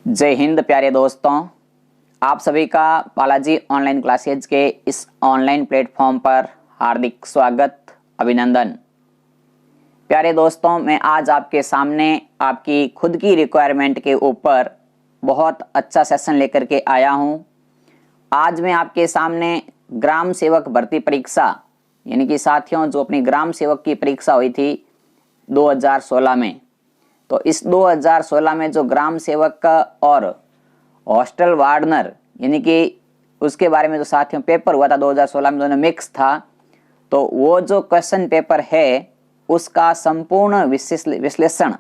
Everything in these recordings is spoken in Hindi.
जय हिंद प्यारे दोस्तों, आप सभी का बालाजी ऑनलाइन क्लासेज के इस ऑनलाइन प्लेटफॉर्म पर हार्दिक स्वागत अभिनंदन। प्यारे दोस्तों, मैं आज आपके सामने आपकी खुद की रिक्वायरमेंट के ऊपर बहुत अच्छा सेशन लेकर के आया हूं। आज मैं आपके सामने ग्राम सेवक भर्ती परीक्षा यानी कि साथियों जो अपनी ग्राम सेवक की परीक्षा हुई थी 2016 में, तो इस 2016 में जो ग्राम सेवक का और हॉस्टल वार्डनर यानी कि उसके बारे में जो साथियों पेपर हुआ था 2016 में, दोनों मिक्स था। तो वो जो क्वेश्चन पेपर है उसका संपूर्ण विश्लेषण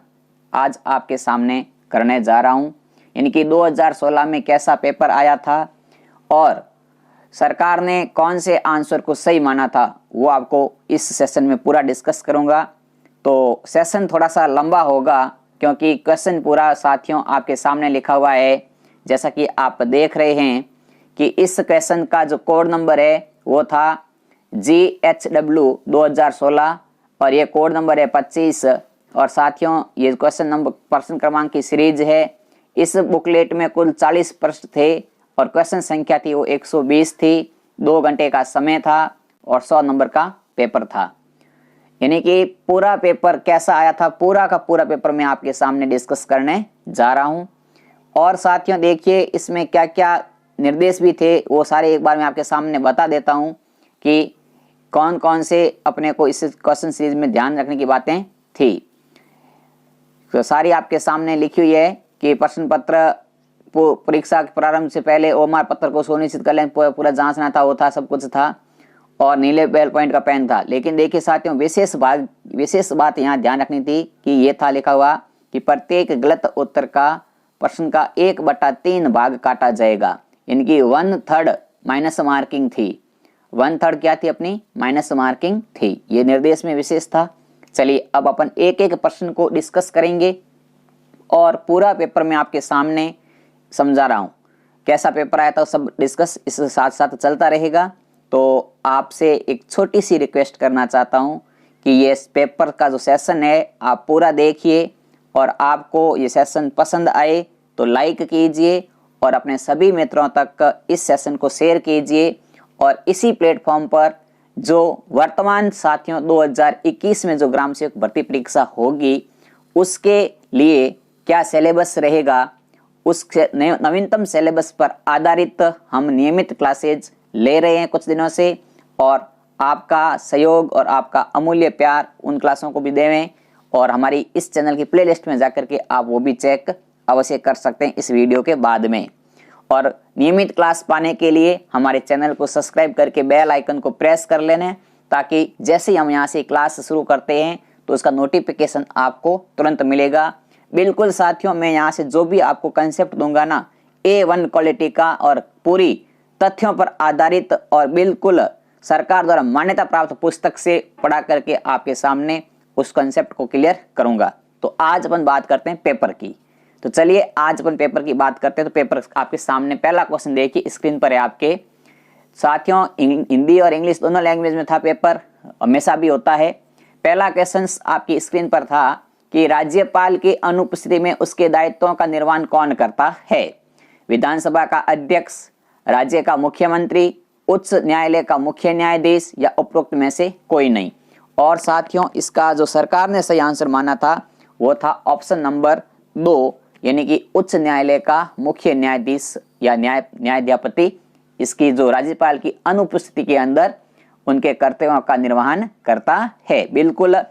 आज आपके सामने करने जा रहा हूं। यानी कि 2016 में कैसा पेपर आया था और सरकार ने कौन से आंसर को सही माना था, वो आपको इस सेशन में पूरा डिस्कस करूंगा। तो सेशन थोड़ा सा लंबा होगा क्योंकि क्वेश्चन पूरा साथियों आपके सामने लिखा हुआ है। जैसा कि आप देख रहे हैं कि इस क्वेश्चन का जो कोड नंबर है वो था GHW 2016 और ये कोड नंबर है 25। और साथियों ये क्वेश्चन नंबर प्रश्न क्रमांक की सीरीज है। इस बुकलेट में कुल 40 प्रश्न थे और क्वेश्चन संख्या थी वो 120 थी। 2 घंटे का समय था और 100 नंबर का पेपर था। यानी कि पूरा पेपर कैसा आया था, पूरा का पूरा पेपर मैं आपके सामने डिस्कस करने जा रहा हूं। और साथियों देखिए इसमें क्या क्या निर्देश भी थे वो सारे एक बार मैं आपके सामने बता देता हूं कि कौन कौन से अपने को इस क्वेश्चन सीरीज में ध्यान रखने की बातें थी। तो सारी आपके सामने लिखी हुई है कि प्रश्न पत्र परीक्षा के प्रारंभ से पहले ओमार पत्र को सुनिश्चित कर लें, पूरा जांचना था, वो था, सब कुछ था और नीले बेल पॉइंट का पेन था। लेकिन देखिए साथियों विशेष बात यहाँ ध्यान रखनी थी कि ये था लिखा हुआ कि प्रत्येक गलत उत्तर का प्रश्न का 1/3 भाग काटा जाएगा। यानी कि 1/3 माइनस मार्किंग थी। 1/3 क्या थी अपनी? माइनस मार्किंग थी। ये निर्देश में विशेष था। चलिए अब अपन एक एक प्रश्न को डिस्कस करेंगे और पूरा पेपर मैं आपके सामने समझा रहा हूँ। कैसा पेपर आया था सब डिस्कस इस साथ साथ चलता रहेगा। तो आपसे एक छोटी सी रिक्वेस्ट करना चाहता हूं कि ये पेपर का जो सेशन है आप पूरा देखिए और आपको ये सेशन पसंद आए तो लाइक कीजिए और अपने सभी मित्रों तक इस सेशन को शेयर कीजिए। और इसी प्लेटफॉर्म पर जो वर्तमान साथियों 2021 में जो ग्राम सेवक भर्ती परीक्षा होगी उसके लिए क्या सिलेबस रहेगा, उस नवीनतम सिलेबस पर आधारित हम नियमित क्लासेज ले रहे हैं कुछ दिनों से। और आपका सहयोग और आपका अमूल्य प्यार उन क्लासों को भी देवें और हमारी इस चैनल की प्लेलिस्ट में जाकर के आप वो भी चेक अवश्य कर सकते हैं इस वीडियो के बाद में। और नियमित क्लास पाने के लिए हमारे चैनल को सब्सक्राइब करके बेल आइकन को प्रेस कर लेना ताकि जैसे ही हम यहाँ से क्लास शुरू करते हैं तो उसका नोटिफिकेशन आपको तुरंत मिलेगा। बिल्कुल साथियों मैं यहाँ से जो भी आपको कंसेप्ट दूंगा ना A1 क्वालिटी का और पूरी तथ्यों पर आधारित और बिल्कुल सरकार द्वारा मान्यता प्राप्त पुस्तक से पढ़ा करके आपके सामने उस कंसेप्ट को क्लियर करूंगा। तो आज अपन बात करते हैं पेपर की। तो चलिए आज अपन पेपर की बात करते हैं। तो पेपर आपके सामने पहला क्वेश्चन देखिए स्क्रीन पर है आपके साथियों। हिंदी और इंग्लिश दोनों लैंग्वेज में था पेपर, हमेशा भी होता है। पहला क्वेश्चन आपकी स्क्रीन पर था कि राज्यपाल की अनुपस्थिति में उसके दायित्वों का निर्वहन कौन करता है? विधानसभा का अध्यक्ष, राज्य का मुख्यमंत्री, उच्च न्यायालय का मुख्य न्यायाधीश या उपरोक्त में से कोई नहीं। और साथियों इसका जो सरकार ने सही आंसर माना था वो था ऑप्शन नंबर 2 यानी कि उच्च न्यायालय का मुख्य न्यायाधीश या न्यायाधिपति इसकी जो राज्यपाल की अनुपस्थिति के अंदर उनके कर्तव्यों का निर्वहन करता है। बिल्कुल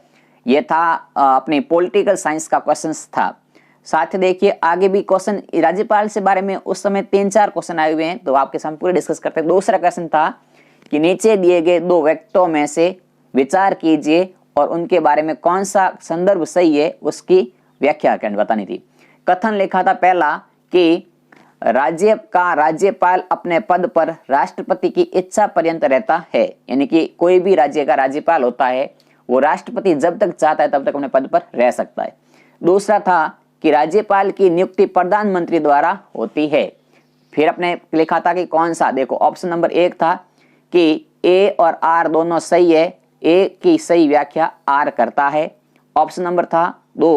ये था अपनी पॉलिटिकल साइंस का क्वेश्चन था। साथ ही देखिए आगे भी क्वेश्चन राज्यपाल से बारे में उस समय 3-4 क्वेश्चन आए हुए हैं तो आपके सामने पूरे डिस्कस करते हैं। दूसरा क्वेश्चन था कि नीचे दिए गए 2 व्यक्तियों में से विचार कीजिए और उनके बारे में कौन सा संदर्भ सही है उसकी व्याख्या करनी बतानी थी। कथन लिखा था पहला कि राज्यपाल अपने पद पर राष्ट्रपति की इच्छा पर्यंत रहता है। यानी कि कोई भी राज्य का राज्यपाल होता है वो राष्ट्रपति जब तक चाहता है तब तक अपने पद पर रह सकता है। दूसरा था कि राज्यपाल की नियुक्ति प्रधानमंत्री द्वारा होती है। फिर अपने लिखा था कि कौन सा, देखो ऑप्शन नंबर 1 था कि A और R दोनों सही है, A की सही व्याख्या R करता है। ऑप्शन नंबर था 2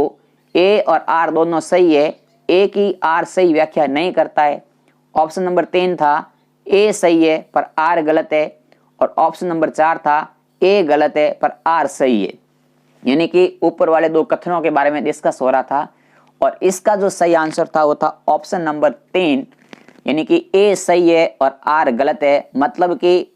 A और R दोनों सही है, एक ही आर सही व्याख्या नहीं करता है। ऑप्शन नंबर 3 था ए सही है पर आर गलत है, और ऑप्शन नंबर 4 था ए गलत है पर आर सही है। यानी कि ऊपर वाले दो कथनों के बारे में डिस्कस हो रहा था, और इसका जो सही आंसर था वो था ऑप्शन नंबर 3, यानी कि ए सही है और आर गलत है। मतलब कि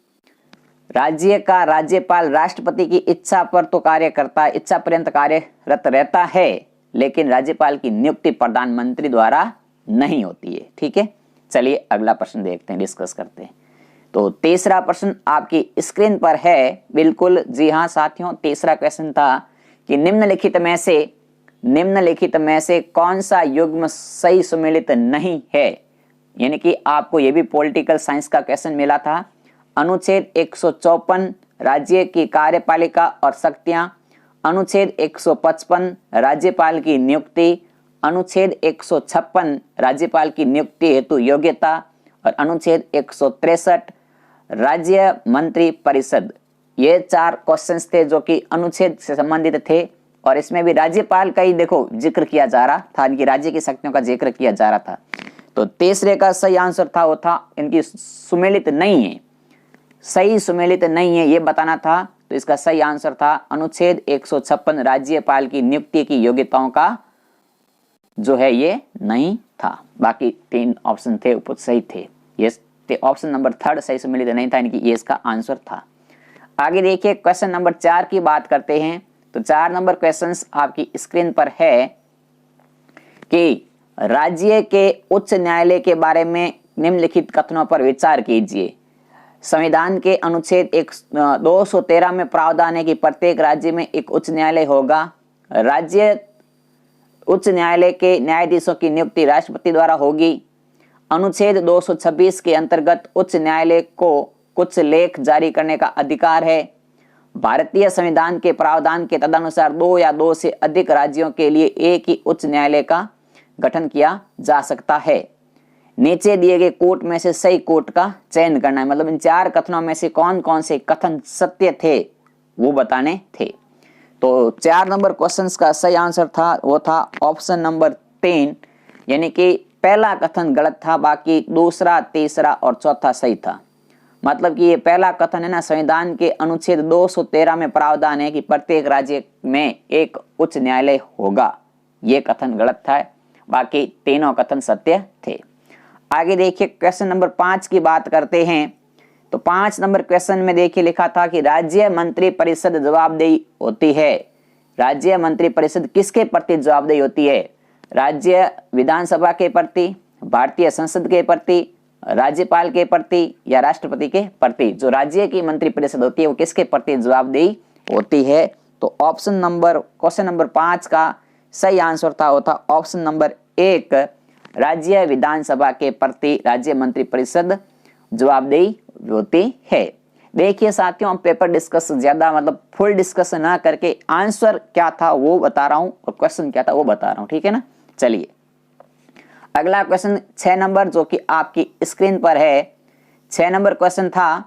राज्य का राज्यपाल राष्ट्रपति की इच्छा पर तो कार्य करता है, इच्छा पर्यंत कार्यरत रहता है, लेकिन राज्यपाल की नियुक्ति प्रधानमंत्री द्वारा नहीं होती है। ठीक है, चलिए अगला प्रश्न देखते हैं, डिस्कस करते हैं। तो तीसरा प्रश्न आपकी स्क्रीन पर है। बिल्कुल जी हाँ साथियों, तीसरा क्वेश्चन था कि निम्नलिखित में से कौन सा युग्म सही सुमेलित नहीं है। यानी कि आपको ये भी पॉलिटिकल साइंस का क्वेश्चन मिला था। अनुच्छेद 154 राज्य की कार्यपालिका और शक्तियां, अनुच्छेद 155 राज्यपाल की नियुक्ति, अनुच्छेद 156 राज्यपाल की नियुक्ति हेतु योग्यता, और अनुच्छेद 163 राज्य मंत्री परिषद। ये 4 क्वेश्चंस थे जो कि अनुच्छेद से संबंधित थे, और इसमें भी राज्यपाल का ही देखो जिक्र किया जा रहा था, इनकी राज्य की शक्तियों का जिक्र किया जा रहा था। तो तीसरे का सही आंसर था वो था इनकी सुमेलित नहीं है, सही सुमेलित नहीं है ये बताना था। तो इसका सही आंसर था अनुच्छेद 156 राज्यपाल की नियुक्ति की योग्यताओं का जो है ये नहीं था। बाकी 3 ऑप्शन थे वो सही थे। ये ऑप्शन नंबर 3 सही सुमेलित नहीं था, यानी कि ये इसका आंसर था। आगे देखिए क्वेश्चन नंबर 4 की बात करते हैं। तो 4 नंबर क्वेश्चन आपकी स्क्रीन पर है कि राज्य के उच्च न्यायालय के बारे में निम्नलिखित कथनों पर विचार कीजिए। संविधान के अनुच्छेद 213 में प्रावधान है कि प्रत्येक राज्य में एक उच्च न्यायालय होगा। राज्य उच्च न्यायालय के न्यायाधीशों की नियुक्ति राष्ट्रपति द्वारा होगी। अनुच्छेद 226 के अंतर्गत उच्च न्यायालय को कुछ लेख जारी करने का अधिकार है। भारतीय संविधान के प्रावधान के तदनुसार 2 या 2 से अधिक राज्यों के लिए एक ही उच्च न्यायालय का गठन किया जा सकता है। नीचे दिए गए कोट में से सही कोट का चयन करना है। मतलब इन 4 कथनों में से कौन कौन से कथन सत्य थे वो बताने थे। तो 4 नंबर क्वेश्चंस का सही आंसर था वो था ऑप्शन नंबर 3, यानी कि पहला कथन गलत था, बाकी दूसरा, तीसरा और चौथा सही था। मतलब कि ये पहला कथन है ना, संविधान के अनुच्छेद 213 में प्रावधान है कि प्रत्येक राज्य में एक उच्च न्यायालय होगा, ये कथन गलत था। बाकी तीनों कथन सत्य थे। आगे देखिए क्वेश्चन नंबर 5 की बात करते हैं। तो 5 नंबर क्वेश्चन में देखिए लिखा था कि राज्य मंत्री परिषद जवाबदेही होती है। राज्य मंत्री परिषद किसके प्रति जवाबदेही होती है? राज्य विधानसभा के प्रति, भारतीय संसद के प्रति, राज्यपाल के प्रति या राष्ट्रपति के प्रति? जो राज्य की मंत्री परिषद होती है वो किसके प्रति जवाबदेही होती है? तो ऑप्शन नंबर क्वेश्चन नंबर 5 का सही आंसर था वो था ऑप्शन नंबर 1, राज्य विधानसभा के प्रति राज्य मंत्री परिषद जवाबदेही होती है। देखिए साथियों, हम पेपर डिस्कस ज्यादा मतलब फुल डिस्कस ना करके आंसर क्या था वो बता रहा हूं और क्वेश्चन क्या था वो बता रहा हूं, ठीक है ना। चलिए अगला क्वेश्चन 6 नंबर जो कि आपकी स्क्रीन पर है। 6 नंबर क्वेश्चन था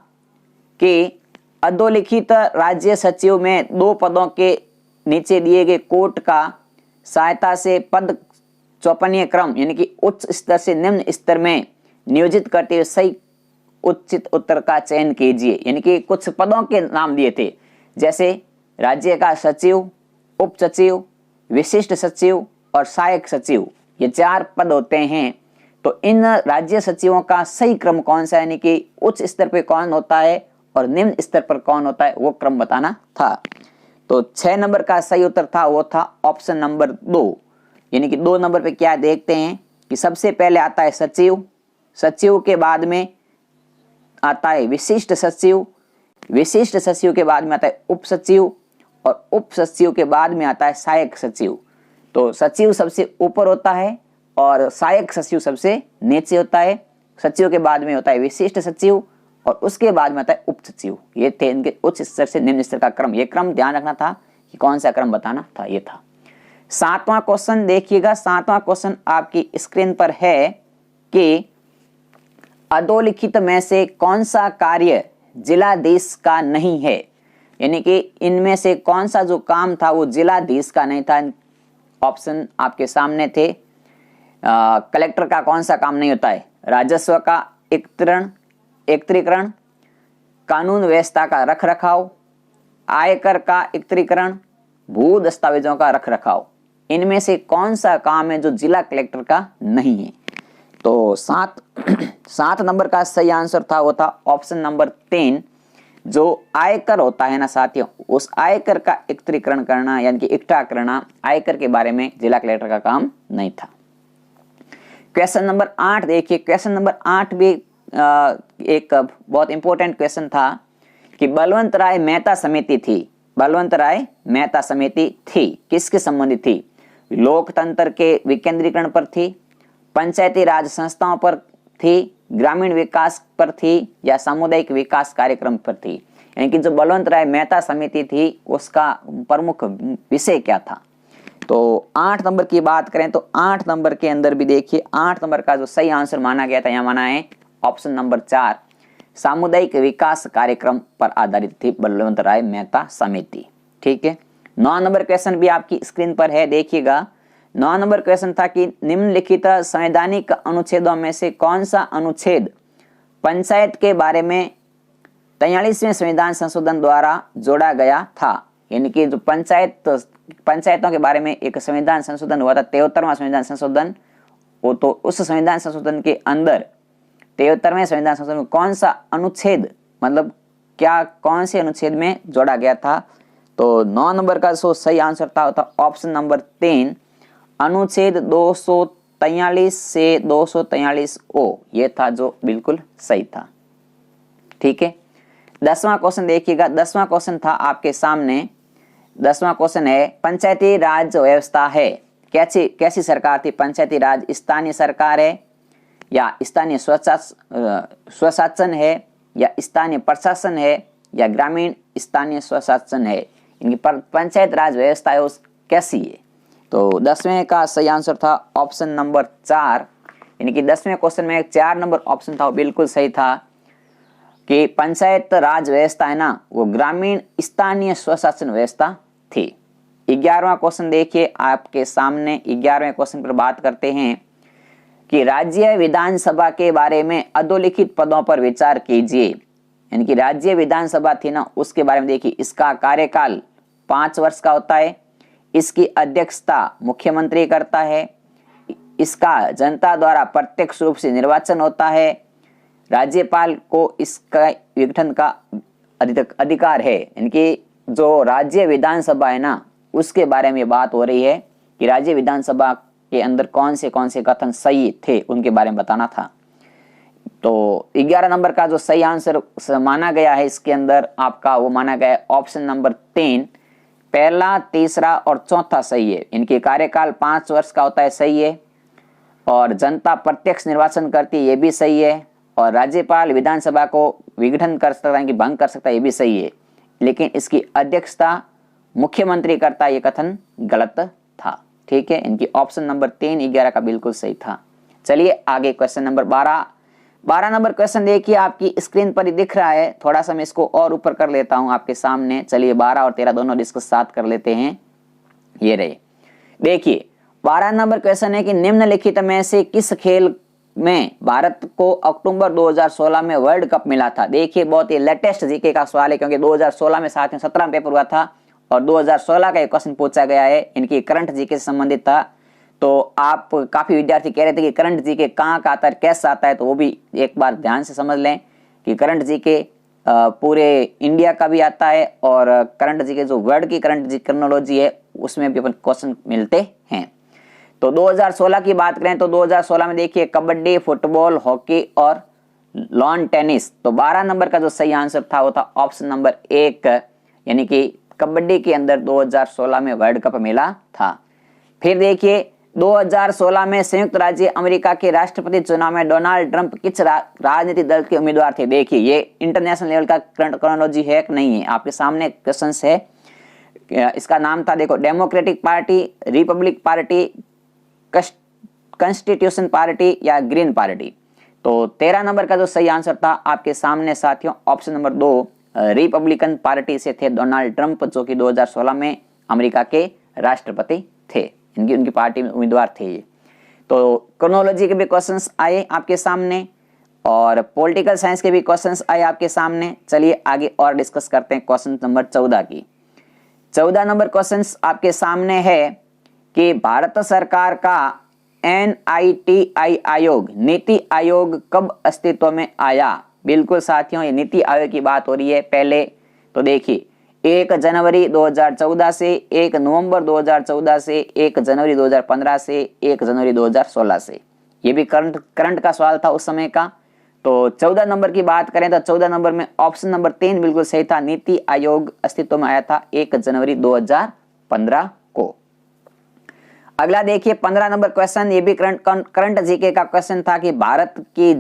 कि अधोलिखित राज्य सचिव में 2 पदों के नीचे दिए गए कोट का सहायता से पद चौपनीय क्रम यानी कि उच्च स्तर से निम्न स्तर में नियोजित करते हुए सही उचित उत्तर का चयन कीजिए। यानी कि कुछ पदों के नाम दिए थे, जैसे राज्य का सचिव, उप सचिव, विशिष्ट सचिव और सहायक सचिव, ये 4 पद होते हैं। तो इन राज्य सचिवों का सही क्रम कौन सा है, यानी कि उच्च स्तर पर कौन होता है और निम्न स्तर पर कौन होता है, वो क्रम बताना था। तो 6 नंबर का सही उत्तर था वो था ऑप्शन नंबर 2। यानी कि 2 नंबर पे क्या देखते हैं कि सबसे पहले आता है सचिव, सचिव के बाद में आता है विशिष्ट सचिव, विशिष्ट सचिव के बाद में आता है उप सचिव और उप सचिव के बाद में आता है सहायक सचिव। तो सचिव सबसे ऊपर होता है और सहायक सचिव सबसे नीचे होता है। सचिव के बाद में होता है विशिष्ट सचिव और उसके बाद में आता है उप सचिव। ये थे इनके उच्च स्तर से निम्न स्तर का क्रम। ये क्रम ध्यान रखना था कि कौन सा क्रम बताना था, ये था। 7वां क्वेश्चन देखिएगा। 7वां क्वेश्चन आपकी स्क्रीन पर है कि अधोलिखित में से कौन सा कार्य जिलाधीश का नहीं है। यानी कि इनमें से कौन सा जो काम था वो जिलाधीश का नहीं था। ऑप्शन आपके सामने थे। कलेक्टर का कौन सा काम नहीं होता है? राजस्व का एकत्रीकरण, कानून व्यवस्था का रख रखाव, आयकर का एकत्रीकरण, भू दस्तावेजों का रख रखाव। इनमें से कौन सा काम है जो जिला कलेक्टर का नहीं है? तो 7 नंबर का सही आंसर था, वो था ऑप्शन नंबर 3। जो आयकर होता है ना साथियों, उस आयकर का एकत्रीकरण करना यानी कि इकट्ठा करना, आयकर के बारे में जिला कलेक्टर का काम नहीं था। क्वेश्चन नंबर 8 देखिए। क्वेश्चन नंबर 8 भी एक बहुत इंपॉर्टेंट क्वेश्चन था कि बलवंत राय मेहता समिति थी। बलवंत राय मेहता समिति थी, किसके संबंधित थी? लोकतंत्र के विकेंद्रीकरण पर थी, पंचायती राज संस्थाओं पर थी, ग्रामीण विकास पर थी, या सामुदायिक विकास कार्यक्रम पर थी? यानी कि जो बलवंत राय मेहता समिति थी उसका प्रमुख विषय क्या था? तो 8 नंबर की बात करें तो 8 नंबर के अंदर भी देखिए, 8 नंबर का जो सही आंसर माना गया था, यहाँ माना है ऑप्शन नंबर 4, सामुदायिक विकास कार्यक्रम पर आधारित थी बलवंत राय मेहता समिति। ठीक है। 9 नंबर क्वेश्चन भी आपकी स्क्रीन पर है, देखिएगा। 9 नंबर क्वेश्चन था कि निम्नलिखित संवैधानिक अनुच्छेदों में से कौन सा अनुच्छेद पंचायत के बारे में 43वें संविधान संशोधन द्वारा जोड़ा गया था? यानी कि जो पंचायतों के बारे में एक संविधान संशोधन हुआ था, 73वां संविधान संशोधन, वो तो उस संविधान संशोधन के अंदर 73वें संविधान संशोधन में कौन सा अनुच्छेद, मतलब क्या कौन से अनुच्छेद में जोड़ा गया था? तो 9 नंबर का जो सही आंसर था ऑप्शन नंबर 3, अनुच्छेद 243 से 243 ओ, ये था जो बिल्कुल सही था। ठीक है। 10वां क्वेश्चन देखिएगा। 10वां क्वेश्चन था आपके सामने। 10वां क्वेश्चन है, पंचायती राज व्यवस्था है, कैसी सरकार थी? पंचायती राज स्थानीय सरकार है, या स्थानीय स्वशासन है, या स्थानीय प्रशासन है, या ग्रामीण स्थानीय स्वशासन है? इनकी पंचायत राज व्यवस्था है उस कैसी है? तो 10वें का सही आंसर था ऑप्शन नंबर 4, यानी कि 10वें क्वेश्चन में 4 नंबर ऑप्शन था वो बिल्कुल सही था कि पंचायत राज व्यवस्था है ना, वो ग्रामीण स्थानीय स्वशासन व्यवस्था थी। 11वां क्वेश्चन देखिए आपके सामने। 11वें क्वेश्चन पर बात करते हैं कि राज्य विधानसभा के बारे में अधोलिखित पदों पर विचार कीजिए। यानी कि राज्य विधानसभा थी ना, उसके बारे में देखिए। इसका कार्यकाल 5 वर्ष का होता है, इसकी अध्यक्षता मुख्यमंत्री करता है, इसका जनता द्वारा प्रत्यक्ष रूप से निर्वाचन होता है, राज्यपाल को इसका विघटन का अधिकार है। यानी कि जो राज्य विधानसभा है ना, उसके बारे में बात हो रही है कि राज्य विधानसभा के अंदर कौन से कथन सही थे, उनके बारे में बताना था। तो 11 नंबर का जो सही आंसर माना गया है इसके अंदर आपका, वो माना गया है ऑप्शन नंबर 3, पहला, तीसरा और चौथा सही है। इनके कार्यकाल 5 वर्ष का होता है, सही है, और जनता प्रत्यक्ष निर्वाचन करती है, ये भी सही है, और राज्यपाल विधानसभा को विघटन कर सकता है कि भंग कर सकता है, ये भी सही है, लेकिन इसकी अध्यक्षता मुख्यमंत्री करता है, ये कथन गलत था। ठीक है। इनकी ऑप्शन नंबर 3 11 का बिल्कुल सही था। चलिए आगे क्वेश्चन नंबर 12 नंबर क्वेश्चन देखिए आपकी स्क्रीन पर ही दिख रहा है, थोड़ा सा मैं इसको और ऊपर कर लेता हूं आपके सामने। चलिए 12 और 13 दोनों डिस्कस साथ कर लेते हैं। ये रहे, देखिए 12 नंबर क्वेश्चन है कि निम्नलिखित में से किस खेल में भारत को अक्टूबर 2016 में वर्ल्ड कप मिला था? देखिए बहुत ही लेटेस्ट जीके का सवाल है, क्योंकि 2016 में साथ में 17 पेपर हुआ था और 2016 का एक क्वेश्चन पूछा गया है, इनकी करंट जीके से संबंधित था। तो आप काफी विद्यार्थी कह रहे थे कि करंट जीके कहाँ का आता है, कैसा आता है, तो वो भी एक बार ध्यान से समझ लें कि करंट जीके पूरे इंडिया का भी आता है, और करंट जीके जो वर्ल्ड की करंट जी क्रोनोलॉजी है उसमें भी अपन क्वेश्चन मिलते हैं। तो 2016 की बात करें तो 2016 में देखिए कबड्डी, फुटबॉल, हॉकी और लॉन टेनिस। तो 12 नंबर का जो सही आंसर था वो था ऑप्शन नंबर 1, यानी कि कबड्डी के अंदर 2016 में वर्ल्ड कप मिला था। फिर देखिए 2016 में संयुक्त राज्य अमेरिका के राष्ट्रपति चुनाव में डोनाल्ड ट्रंप किस राजनीतिक दल के उम्मीदवार थे? देखिए ये इंटरनेशनल लेवल का करंट क्रोनोलॉजी है कि नहीं है, आपके सामने क्वेश्चन है। इसका नाम था देखो, democratic party, Republic party, constitution party या ग्रीन पार्टी। तो 13 नंबर का जो सही आंसर था आपके सामने साथियों, ऑप्शन नंबर 2, रिपब्लिकन पार्टी से थे डोनाल्ड ट्रंप, जो कि 2016 में अमेरिका के राष्ट्रपति थे। उनकी पार्टी में उम्मीदवार थे ये। तो क्रोनोलॉजी के भी क्वेश्चंस आए आपके सामने और पॉलिटिकल साइंस के भी क्वेश्चंस आए आपके सामने। चलिए आगे और डिस्कस करते हैं क्वेश्चन नंबर 14 की। 14 नंबर क्वेश्चंस आपके सामने है कि भारत सरकार का NITI आयोग, नीति आयोग कब अस्तित्व में आया। बिल्कुल साथियों, ये नीति आयोग की बात हो रही है। पहले तो देखिए 1 जनवरी 2014 से, 1 नवंबर 2014 से, 1 जनवरी 2015 से, 1 जनवरी 2016 से। ये भी करंट का सवाल था उस समय का। तो 14 नंबर की बात करें तो 14 नंबर में ऑप्शन नंबर 3 बिल्कुल सही था। नीति आयोग अस्तित्व में आया था 1 जनवरी 2015 को। अगला देखिए 15 नंबर क्वेश्चन, ये भी करंट जीके का क्वेश्चन था कि भारत की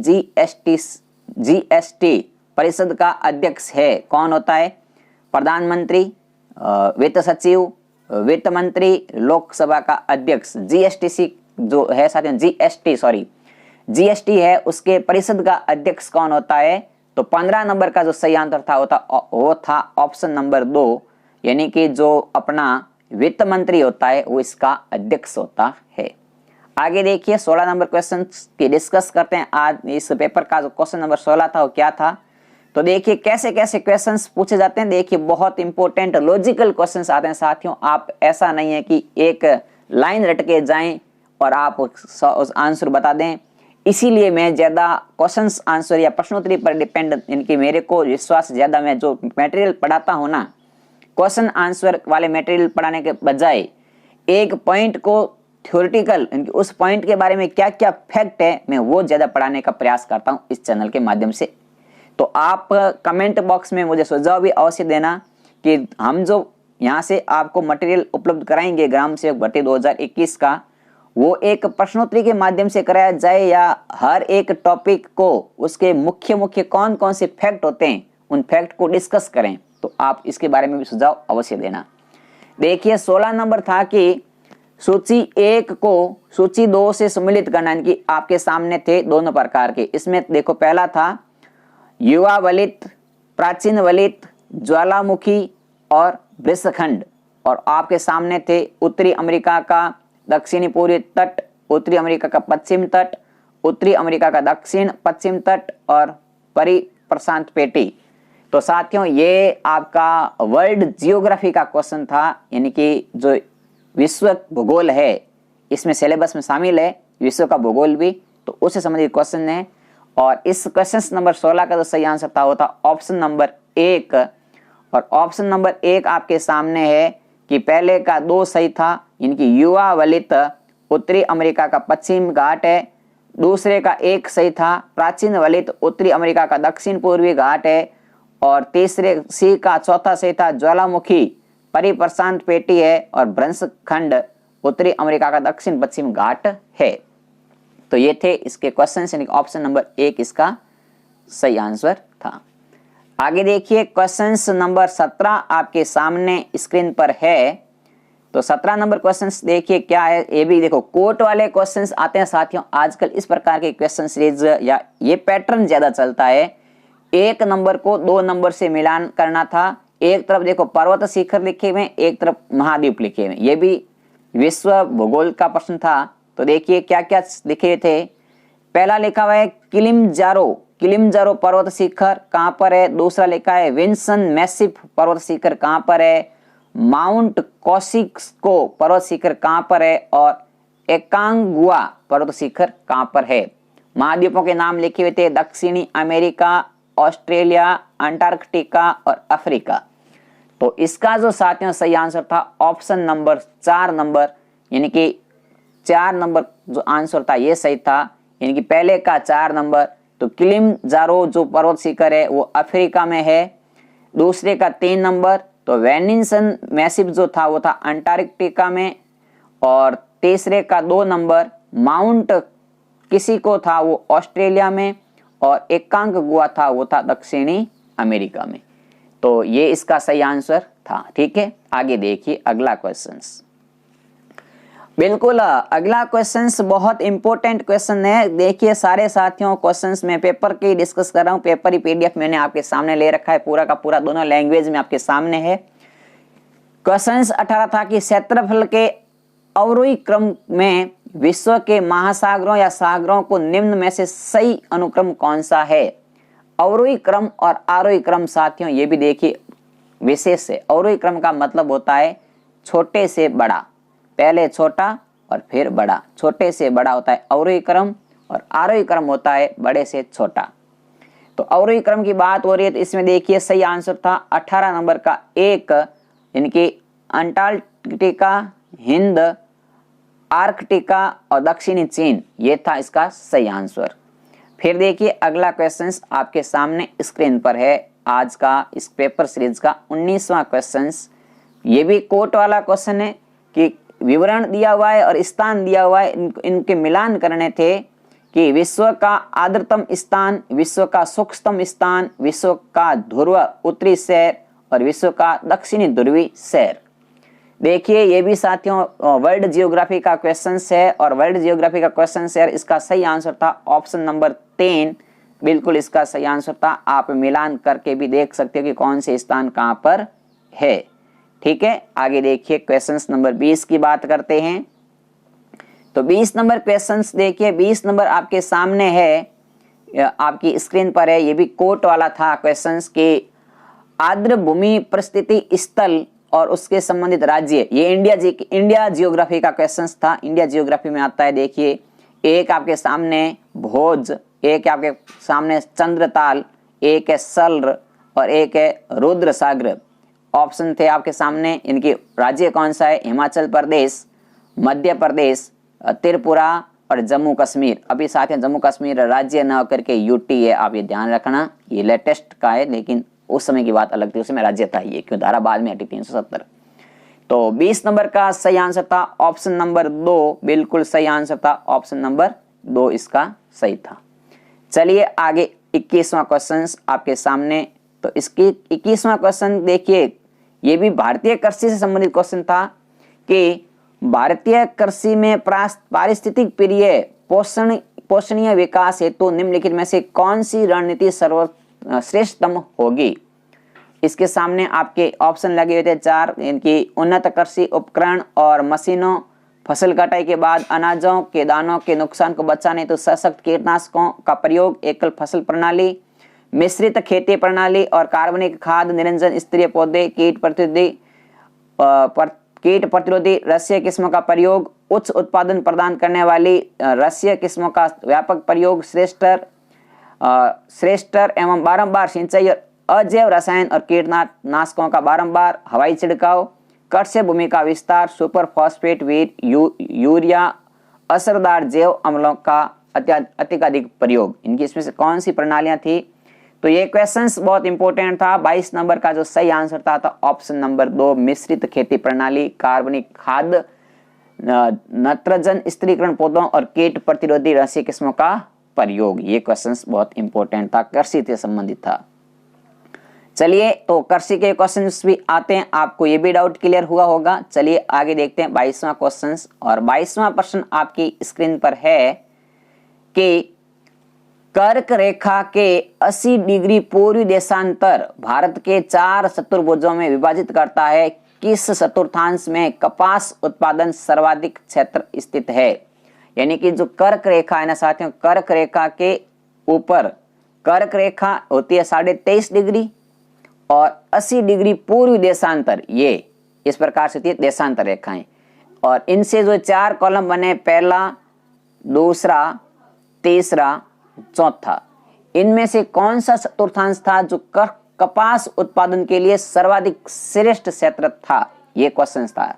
जीएसटी परिषद का अध्यक्ष है कौन होता है। प्रधानमंत्री, वित्त सचिव, वित्त मंत्री, लोकसभा का अध्यक्ष। जीएसटी जो है साथियों, जीएसटी है, उसके परिषद का अध्यक्ष कौन होता है। तो 15 नंबर का जो सही आंसर था वो था ऑप्शन नंबर 2, यानी कि जो अपना वित्त मंत्री होता है वो इसका अध्यक्ष होता है। आगे देखिए 16 नंबर क्वेश्चन की डिस्कस करते हैं। आज इस पेपर का जो क्वेश्चन नंबर 16 था वो क्या था। तो देखिए कैसे कैसे क्वेश्चंस पूछे जाते हैं। देखिए बहुत इंपॉर्टेंट लॉजिकल क्वेश्चंस आते हैं साथियों। आप ऐसा नहीं है कि एक लाइन रट के जाएं और आप उस आंसर बता दें। इसीलिए मैं ज्यादा क्वेश्चंस आंसर या प्रश्नोत्तरी पर डिपेंड, इनकी मेरे को विश्वास ज्यादा, मैं जो मटेरियल पढ़ाता हूं ना, क्वेश्चन आंसर वाले मटेरियल पढ़ाने के बजाय एक पॉइंट को थ्योरेटिकल, उस पॉइंट के बारे में क्या क्या फैक्ट है, मैं वो ज्यादा पढ़ाने का प्रयास करता हूं इस चैनल के माध्यम से। तो आप कमेंट बॉक्स में मुझे सुझाव भी अवश्य देना कि हम जो यहाँ से आपको मटेरियल उपलब्ध कराएंगे ग्राम सेवक भर्ती 2021 का, वो एक प्रश्नोत्तरी के माध्यम से कराया जाए या हर एक टॉपिक को उसके मुख्य मुख्य कौन कौन से फैक्ट होते हैं उन फैक्ट को डिस्कस करें। तो आप इसके बारे में भी सुझाव अवश्य देना। देखिए 16 नंबर था कि सूची 1 को सूची 2 से सम्मिलित करना, यानी आपके सामने थे दोनों प्रकार के। इसमें देखो पहला था युवा वलित, प्राचीन वलित, ज्वालामुखी और वृषखंड, और आपके सामने थे उत्तरी अमेरिका का दक्षिणी पूर्वी तट, उत्तरी अमेरिका का पश्चिम तट, उत्तरी अमेरिका का दक्षिण पश्चिम तट और परिप्रशांत पेटी। तो साथियों ये आपका वर्ल्ड जियोग्राफी का क्वेश्चन था, यानी कि जो विश्व भूगोल है इसमें सिलेबस में शामिल है विश्व का भूगोल भी, तो उससे संबंधित क्वेश्चन है। और इस क्वेश्चन नंबर 16 का जो सही आंसर था वो था ऑप्शन नंबर 1। और ऑप्शन नंबर 1 आपके सामने है कि पहले का 2 सही था, इनकी युवा वलित उत्तरी अमेरिका का पश्चिम घाट है। दूसरे का 1 सही था, प्राचीन वलित उत्तरी अमेरिका का दक्षिण पूर्वी घाट है। और तीसरे सी का चौथा सही था, ज्वालामुखी परिप्रशांत पेटी है। और वृषखंड उत्तरी अमेरिका का दक्षिण पश्चिम घाट है। तो ये थे इसके क्वेश्चन, यानी ऑप्शन नंबर 1 इसका सही आंसर था। आगे देखिए क्वेश्चंस नंबर 17 आपके सामने स्क्रीन पर है। तो 17 नंबर क्वेश्चंस देखिए क्या है। ये भी देखो कोट वाले क्वेश्चंस आते हैं साथियों। आजकल इस प्रकार के क्वेश्चन सीरीज या ये पैटर्न ज्यादा चलता है। 1 नंबर को 2 नंबर से मिलान करना था। एक तरफ देखो पर्वत शिखर लिखे हुए, एक तरफ महाद्वीप लिखे हुए। ये भी विश्व भूगोल का प्रश्न था। तो देखिए क्या क्या लिखे थे। पहला लिखा हुआ है किलिमंजारो पर्वत शिखर कहां पर है। दूसरा लिखा है विंसन मैसिव पर्वत शिखर कहां पर है। माउंट कोसिक्सको पर्वत शिखर कहां पर है। और एकांगुआ पर्वत शिखर कहां पर है। महाद्वीपों के नाम लिखे हुए थे दक्षिणी अमेरिका, ऑस्ट्रेलिया, अंटार्कटिका और अफ्रीका। तो इसका जो साथियों सही आंसर था ऑप्शन नंबर 4 नंबर, यानी कि 4 नंबर जो आंसर था ये सही था, यानी कि पहले का 4 नंबर। तो किलिमंजारो जो पर्वत शिखर है वो अफ्रीका में है। दूसरे का 3 नंबर तो वेनिसन मैसिव जो था वो था अंटार्कटिका में। और तीसरे का 2 नंबर माउंट किसी को था वो ऑस्ट्रेलिया में। और एकांगुआ था वो था दक्षिणी अमेरिका में। तो ये इसका सही आंसर था। ठीक है, आगे देखिए अगला क्वेश्चंस। बिल्कुल अगला क्वेश्चंस बहुत इंपॉर्टेंट क्वेश्चन है। देखिए सारे साथियों क्वेश्चंस में पेपर की डिस्कस कर रहा हूं। पेपर ही पीडीएफ मैंने आपके सामने ले रखा है, पूरा का पूरा दोनों लैंग्वेज में आपके सामने है। क्वेश्चंस 18 था कि क्षेत्रफल के अवरोही क्रम में विश्व के महासागरों या सागरों को निम्न में से सही अनुक्रम कौन सा है? अवरोही क्रम और आरोही क्रम साथियों ये भी देखिए विशेष है। अवरोही क्रम का मतलब होता है छोटे से बड़ा, पहले छोटा और फिर बड़ा, छोटे से बड़ा होता है अवरोही क्रम और आरोही क्रम होता है बड़े से छोटा। तो अवरोही क्रम की बात हो रही है तो इसमें देखिए सही आंसर था 18 नंबर का एक, इनकी अंटार्कटिका, हिंद, आर्कटिका और दक्षिणी चीन, ये था इसका सही आंसर। फिर देखिए अगला क्वेश्चन आपके सामने स्क्रीन पर है, आज का इस पेपर सीरीज का 19वां क्वेश्चन। ये भी कोट वाला क्वेश्चन है कि विवरण दिया हुआ है और स्थान दिया हुआ है, इनके मिलान करने थे कि विश्व का आर्द्रतम स्थान, विश्व का सूक्ष्मतम स्थान, विश्व का ध्रुव उत्तरी शहर और विश्व का दक्षिणी ध्रुवी शहर। देखिए ये भी साथियों वर्ल्ड जियोग्राफी का क्वेश्चन है और वर्ल्ड जियोग्राफी का क्वेश्चन है, इसका सही आंसर था ऑप्शन नंबर 3, बिल्कुल इसका सही आंसर था। आप मिलान करके भी देख सकते हो कि कौन से स्थान कहां पर है। ठीक है, आगे देखिए क्वेश्चन नंबर 20 की बात करते हैं। तो 20 नंबर क्वेश्चन देखिए, 20 नंबर आपके सामने है, आपकी स्क्रीन पर है। ये भी कोट वाला था क्वेश्चन कि आर्द्र भूमि परिस्थिति स्थल और उसके संबंधित राज्य, ये इंडिया जियोग्राफी का क्वेश्चन था, इंडिया जियोग्राफी में आता है। देखिए एक आपके सामने भोज, एक आपके सामने चंद्रताल, एक है सल्र और एक है रुद्र सागर। ऑप्शन थे आपके सामने, इनकी राज्य कौन सा है? हिमाचल प्रदेश, मध्य प्रदेश, त्रिपुरा और जम्मू कश्मीर। अभी साथ में जम्मू कश्मीर राज्य न करके यूटी है, आप ये ध्यान रखना, ये लेटेस्ट का है, लेकिन उस समय की बात अलग थी, उसमें राज्य था ये, क्यों धारा बाद में हटी 370। तो 20 नंबर का सही आंसर था ऑप्शन नंबर 2, बिल्कुल सही आंसर था ऑप्शन नंबर 2, इसका सही था। चलिए आगे 21वां क्वेश्चन आपके सामने। तो इसकी 21वां क्वेश्चन देखिए, ये भी भारतीय कृषि से संबंधित क्वेश्चन था कि भारतीय कृषि में पारिस्थितिक प्रिय पोषणीय विकास हेतु निम्नलिखित में से कौन सी रणनीति श्रेष्ठतम होगी? इसके सामने आपके ऑप्शन लगे हुए थे 4, इनकी उन्नत कृषि उपकरण और मशीनों, फसल कटाई के बाद अनाजों के दानों के नुकसान को बचाने तो सशक्त कीटनाशकों का प्रयोग, एकल फसल प्रणाली, मिश्रित खेती प्रणाली और कार्बनिक खाद निरंजन स्तरीय पौधे, कीट प्रतिरोधी रसीय किस्मों का प्रयोग, उच्च उत्पादन प्रदान करने वाली रसीय किस्मों का व्यापक प्रयोग, श्रेष्ठतर एवं बारंबार सिंचाई और अजैव रसायन और कीटनाशकों का बारंबार हवाई छिड़काव, कृषि भूमि का विस्तार, सुपर फॉस्फेट, यूरिया, असरदार जैव अम्लों का अत्यधिक प्रयोग। इनकी इसमें से कौन सी प्रणालियां थी? तो ये क्वेश्चंस बहुत इंपॉर्टेंट था। 22 नंबर का जो सही आंसर था ऑप्शन नंबर 2, मिश्रित खेती प्रणाली, कार्बनिक खाद, नत्रजन स्थिरीकरण पौधों और कीट प्रतिरोधी रसीय किस्मों का प्रयोग। ये क्वेश्चंस बहुत इंपॉर्टेंट था, कृषि से संबंधित था। चलिए तो कृषि के क्वेश्चंस भी आते हैं, आपको ये भी डाउट क्लियर हुआ होगा। चलिए आगे देखते हैं 22वां क्वेश्चन। और 22वां प्रश्न आपकी स्क्रीन पर है कि कर्क रेखा के 80 डिग्री पूर्वी देशांतर भारत के 4 चतुर्भुजों में विभाजित करता है, किस चतुर्थांश में कपास उत्पादन सर्वाधिक क्षेत्र स्थित है? यानी कि जो कर्क रेखा है ना साथियों, कर्क रेखा के ऊपर कर्क रेखा होती है 23.5 डिग्री और 80 डिग्री पूर्वी देशांतर, ये इस प्रकार से होती है देशांतर रेखाएं। और इनसे जो 4 कॉलम बने, पहला, दूसरा, तीसरा, चौथा, इनमें से कौन सा चतुर्थांश था जो कपास उत्पादन के लिए सर्वाधिक श्रेष्ठ क्षेत्र था? ये क्वेश्चन था।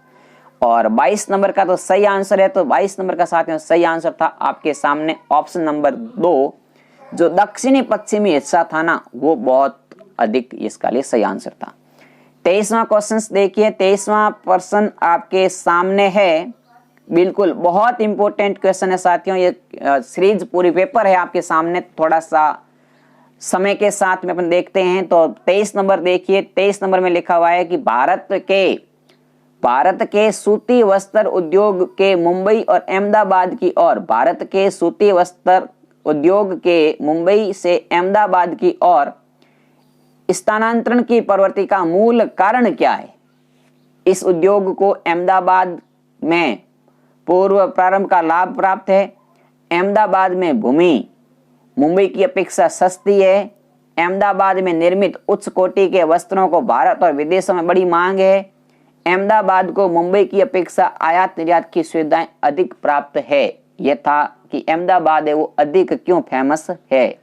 और 22 नंबर का तो सही आंसर है, तो 22 नंबर का साथियों सही आंसर था आपके सामने ऑप्शन नंबर 2, जो दक्षिणी पश्चिमी हिस्सा था ना, वो बहुत अधिक इसका लिए सही आंसर था। 23वां क्वेश्चन देखिए, 23वां प्रश्न आपके सामने है, बिल्कुल बहुत इंपॉर्टेंट क्वेश्चन है साथियों। ये सीरीज पूरी पेपर है आपके सामने, थोड़ा सा समय के साथ में अपन देखते हैं। तो 23 नंबर देखिए, 23 नंबर में लिखा हुआ है कि भारत के सूती वस्त्र उद्योग के मुंबई और अहमदाबाद की ओर, भारत के सूती वस्त्र उद्योग के मुंबई से अहमदाबाद की ओर स्थानांतरण की प्रवृत्ति का मूल कारण क्या है? इस उद्योग को अहमदाबाद में पूर्व प्रारंभ का लाभ प्राप्त है। अहमदाबाद में भूमि मुंबई की अपेक्षा सस्ती है। अहमदाबाद में निर्मित उच्च कोटि के वस्त्रों को भारत और विदेशों में बड़ी मांग है। अहमदाबाद को मुंबई की अपेक्षा आयात निर्यात की सुविधाएं अधिक प्राप्त है। यह था कि अहमदाबाद है वो अधिक क्यों फेमस है।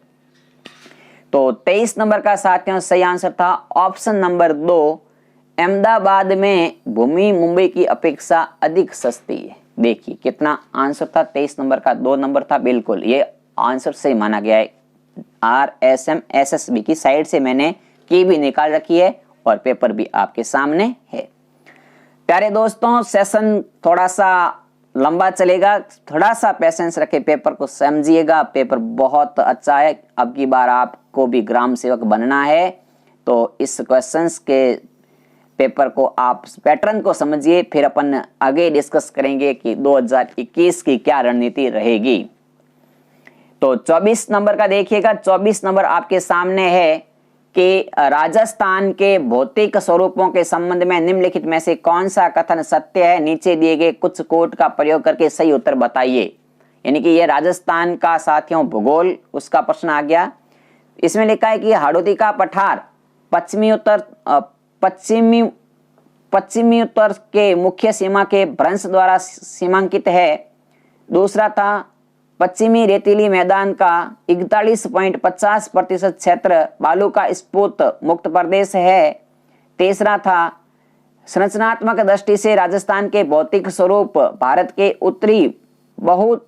तो 23 नंबर का साथियों सही आंसर था ऑप्शन नंबर 2, अहमदाबाद में भूमि मुंबई की अपेक्षा अधिक सस्ती है। देखिए कितना आंसर था, 23 नंबर का 2 नंबर था। बिल्कुल ये आंसर सही माना गया है। RSM SSB की साइड से मैंने की भी निकाल रखी है और पेपर भी आपके सामने है। प्यारे दोस्तों, सेशन थोड़ा सा लंबा चलेगा, थोड़ा सा पेशेंस रखे, पेपर को समझिएगा। पेपर बहुत अच्छा है। अब की बार आपको भी ग्राम सेवक बनना है, तो इस क्वेश्चंस के पेपर को आप पैटर्न को समझिए, फिर अपन आगे डिस्कस करेंगे कि 2021 की क्या रणनीति रहेगी। तो 24 नंबर का देखिएगा। 24 नंबर आपके सामने है कि राजस्थान के भौतिक स्वरूपों के संबंध में निम्नलिखित में से कौन सा कथन सत्य है। नीचे दिए गए कुछ कोट का प्रयोग करके सही उत्तर बताइए। यानी कि ये राजस्थान का साथियों भूगोल उसका प्रश्न आ गया। इसमें लिखा है कि हाड़ौती का पठार पश्चिमी उत्तर के मुख्य सीमा के भ्रंश द्वारा सीमांकित है। दूसरा था पश्चिमी रेतीली मैदान का 41.50% क्षेत्र बालू का स्फोट मुक्त प्रदेश है। तीसरा था संरचनात्मक दृष्टि से राजस्थान के भौतिक स्वरूप भारत के उत्तरी बहुत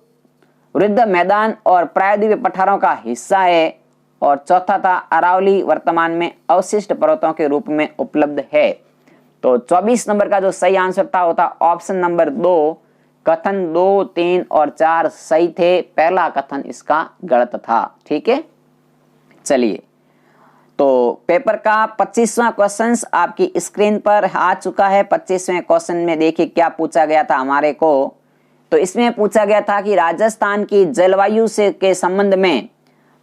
वृद्ध मैदान और प्रायद्वीपीय पठारों का हिस्सा है। और चौथा था अरावली वर्तमान में अवशिष्ट पर्वतों के रूप में उपलब्ध है। तो 24 नंबर का जो सही आंसर था वो था ऑप्शन नंबर 2। कथन 2, 3 और 4 सही थे, पहला कथन इसका गलत था। ठीक है, चलिए तो पेपर का 25वां क्वेश्चन आपकी स्क्रीन पर आ चुका है। 25वें क्वेश्चन में देखिए क्या पूछा गया था हमारे को। तो इसमें पूछा गया था कि राजस्थान की जलवायु से के संबंध में,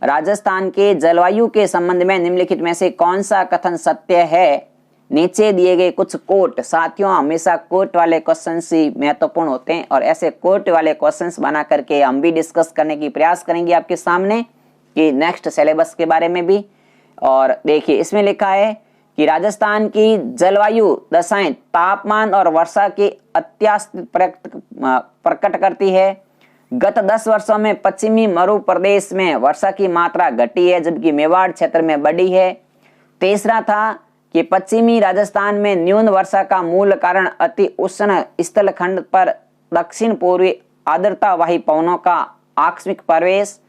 राजस्थान के जलवायु के संबंध में निम्नलिखित में से कौन सा कथन सत्य है। नीचे दिए गए कुछ कोट, साथियों हमेशा कोट वाले क्वेश्चंस ही महत्वपूर्ण होते हैं और ऐसे कोट वाले क्वेश्चंस बना करके हम भी डिस्कस करने की प्रयास करेंगे आपके सामने कि नेक्स्ट सिलेबस के बारे में भी। और देखिए इसमें लिखा है कि राजस्थान की जलवायु दशाएं तापमान और वर्षा की अत्यास्थित प्रकट करती है। गत 10 वर्षों में पश्चिमी मरु प्रदेश में वर्षा की मात्रा घटी है जबकि मेवाड़ क्षेत्र में बढ़ी है। तीसरा था कि पश्चिमी राजस्थान में न्यून वर्षा का मूल कारण अति उष्ण स्थलखंड पर दक्षिण पूर्वी आर्द्रतावाही पवनों का आकस्मिक प्रवेश।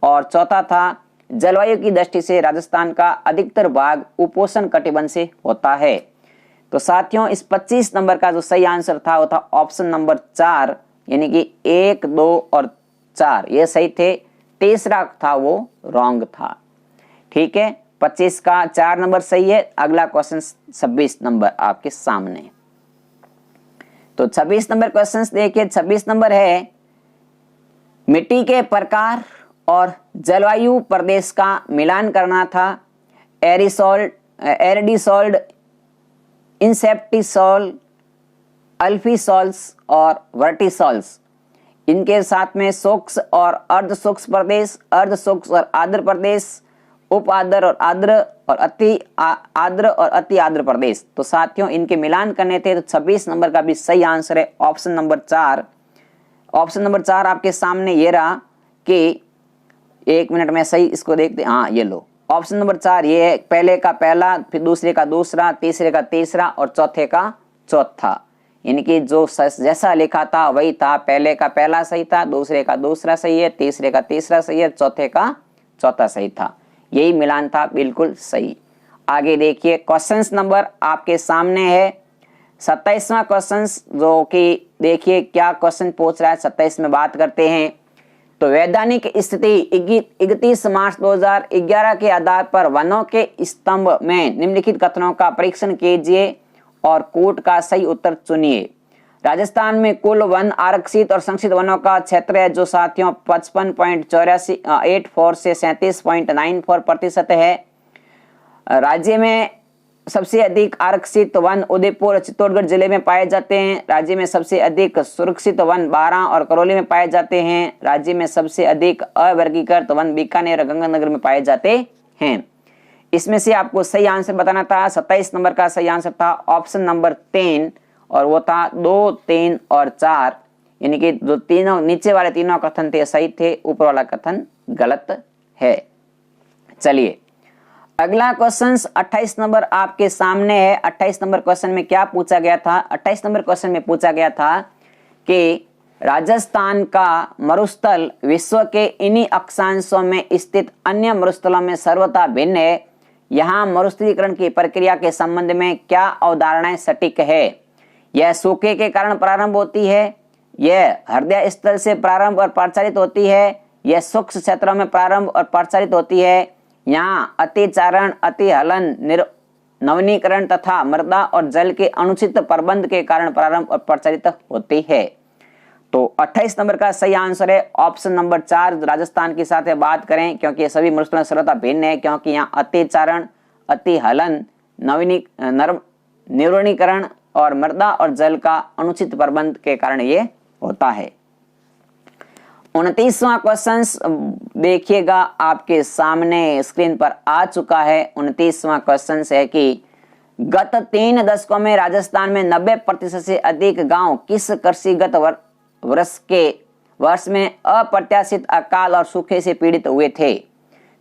और चौथा था जलवायु की दृष्टि से राजस्थान का अधिकतर भाग उपोष्ण कटिबंध से होता है। तो साथियों इस 25 नंबर का जो सही आंसर था वो था ऑप्शन नंबर 4, यानी कि 1, 2 और 4 ये सही थे, तीसरा था वो रॉन्ग था। ठीक है, 25 का 4 नंबर सही है। अगला क्वेश्चन 26 नंबर आपके सामने। तो 26 नंबर क्वेश्चन देखिए। 26 नंबर है मिट्टी के प्रकार और जलवायु प्रदेश का मिलान करना था। एरिडिसॉल्ड, इंसेप्टिसॉल, अल्फीसॉल्स और वर्टिसॉल्स। इनके साथ में सूक्ष्म और अर्ध सूक्ष्म प्रदेश, अर्ध सूक्ष्म और आर्द्र प्रदेश, उप आर्द्र और आर्द्र और अति आर्द्र और अति आर्द्र प्रदेश। तो साथियों इनके मिलान करने थे। तो 26 नंबर का भी सही आंसर है ऑप्शन नंबर 4। ऑप्शन नंबर 4 आपके सामने ये रहा कि 1 मिनट में सही इसको देखते। हाँ ये लो, ऑप्शन नंबर 4 ये है, पहले का पहला, फिर दूसरे का दूसरा, तीसरे का तीसरा और चौथे का चौथा। यानी कि जो जैसा लिखा था वही था, पहले का पहला सही था, दूसरे का दूसरा सही है, तीसरे का तीसरा सही है, चौथे का चौथा सही था। यही मिलान था, बिल्कुल सही। आगे देखिए क्वेश्चन नंबर आपके सामने है 27वां क्वेश्चन, जो कि देखिए क्या क्वेश्चन पूछ रहा है। 27 में बात करते हैं। तो वैधानिक स्थिति 31 मार्च 2011 के आधार पर वनों के स्तंभ में निम्नलिखित कथनों का परीक्षण कीजिए और कोट का सही उत्तर चुनिए। राजस्थान में कुल वन आरक्षित और संरक्षित वनों का क्षेत्र है जो साथियों 55.84 से 37.94% है। राज्य में सबसे अधिक आरक्षित वन उदयपुर चित्तौड़गढ़ जिले में पाए जाते हैं। राज्य में सबसे अधिक सुरक्षित वन बारां और करौली में पाए जाते हैं। राज्य में सबसे अधिक अवर्गीकृत वन बीकानेर और गंगानगर में पाए जाते हैं। इसमें से आपको सही आंसर बताना था। 27 नंबर का सही आंसर था ऑप्शन नंबर 3 और वो था 2, 3 और 4, यानी कि जो तीनों नीचे वाले तीनों कथन थे सही थे, ऊपर वाला कथन गलत है। चलिए अगला क्वेश्चन 28 नंबर आपके सामने है। 28 नंबर क्वेश्चन में क्या पूछा गया था? 28 नंबर क्वेश्चन में पूछा गया था कि राजस्थान का मरुस्थल विश्व के इन्हीं अक्षांशों में स्थित अन्य मरुस्थलों में सर्वथा भिन्न है। यहाँ मरुस्थलीकरण की प्रक्रिया के संबंध में क्या अवधारणाएं सटीक है? यह सूखे के कारण प्रारंभ होती है, यह हृदय स्थल से प्रारंभ और प्रचारित होती है, यह सूक्ष्म क्षेत्रों में प्रारंभ और प्रचारित होती है, यहाँ अतिचारण, अतिहलन, नवनीकरण तथा मृदा और जल के अनुचित प्रबंध के कारण प्रारंभ और प्रचारित होती है। तो 28 नंबर का सही आंसर है ऑप्शन नंबर 4। राजस्थान के साथ बात करें क्योंकि सभी मरुस्थल सर्वथा भिन्न है, क्योंकि यहाँ अतिचारण, अतिहलन, नवनीकरण और मृदा और जल का अनुचित प्रबंध के कारण ये होता है। 29वां क्वेश्चन देखिएगा, आपके सामने स्क्रीन पर आ चुका है। 29वां क्वेश्चन है कि गत 3 दशकों में राजस्थान में 90% से अधिक गांव किस कृषिगत वर्ष में अप्रत्याशित अकाल और सूखे से पीड़ित हुए थे?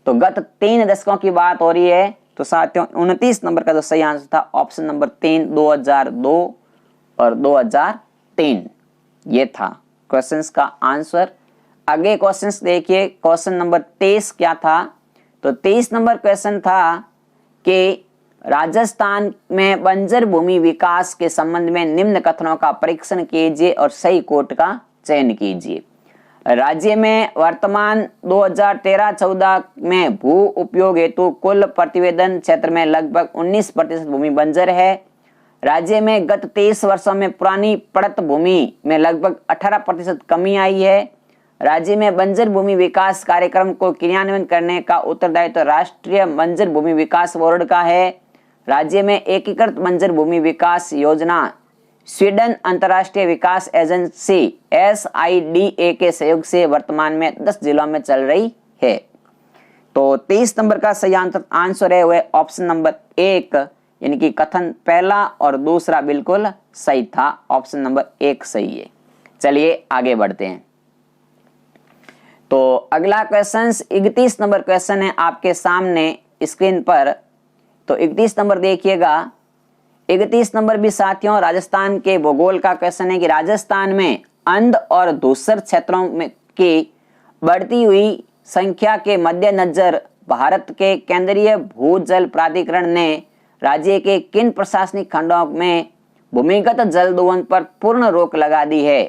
तो गत 3 दशकों की बात हो रही है। तो साथियों 29 नंबर का जो सही आंसर था ऑप्शन नंबर 3, 2002 और 2003 ये था क्वेश्चंस का आंसर। आगे क्वेश्चंस देखिए, क्वेश्चन नंबर 23 क्या था? तो 23 नंबर क्वेश्चन था कि राजस्थान में बंजर भूमि विकास के संबंध में निम्न कथनों का परीक्षण कीजिए और सही कोट का चयन कीजिए। राज्य में वर्तमान 2013-14 में भू उपयोग हेतु कुल प्रतिवेदन क्षेत्र में लगभग 19% भूमि बंजर है। राज्य में गत 23 वर्षों में पुरानी पड़त भूमि में लगभग 18% कमी आई है। राज्य में बंजर भूमि विकास कार्यक्रम को क्रियान्वयन करने का उत्तरदायित्व राष्ट्रीय बंजर भूमि विकास बोर्ड का है। राज्य में एकीकृत बंजर भूमि विकास योजना स्वीडन अंतर्राष्ट्रीय विकास एजेंसी SIDA के सहयोग से वर्तमान में 10 जिलों में चल रही है। तो 23 नंबर का सही आंसर है वह ऑप्शन नंबर 1, यानी कि कथन पहला और दूसरा बिल्कुल सही था। ऑप्शन नंबर 1 सही है। चलिए आगे बढ़ते हैं। तो अगला क्वेश्चन 31 नंबर क्वेश्चन है आपके सामने स्क्रीन पर। तो 31 नंबर देखिएगा। 31 नंबर भी साथियों राजस्थान के भूगोल का क्वेश्चन है कि राजस्थान में अंध और धूसर क्षेत्रों में की बढ़ती हुई संख्या के मद्देनजर भारत के केंद्रीय भूजल प्राधिकरण ने राज्य के किन प्रशासनिक खंडों में भूमिगत जल दोहन पर पूर्ण रोक लगा दी है?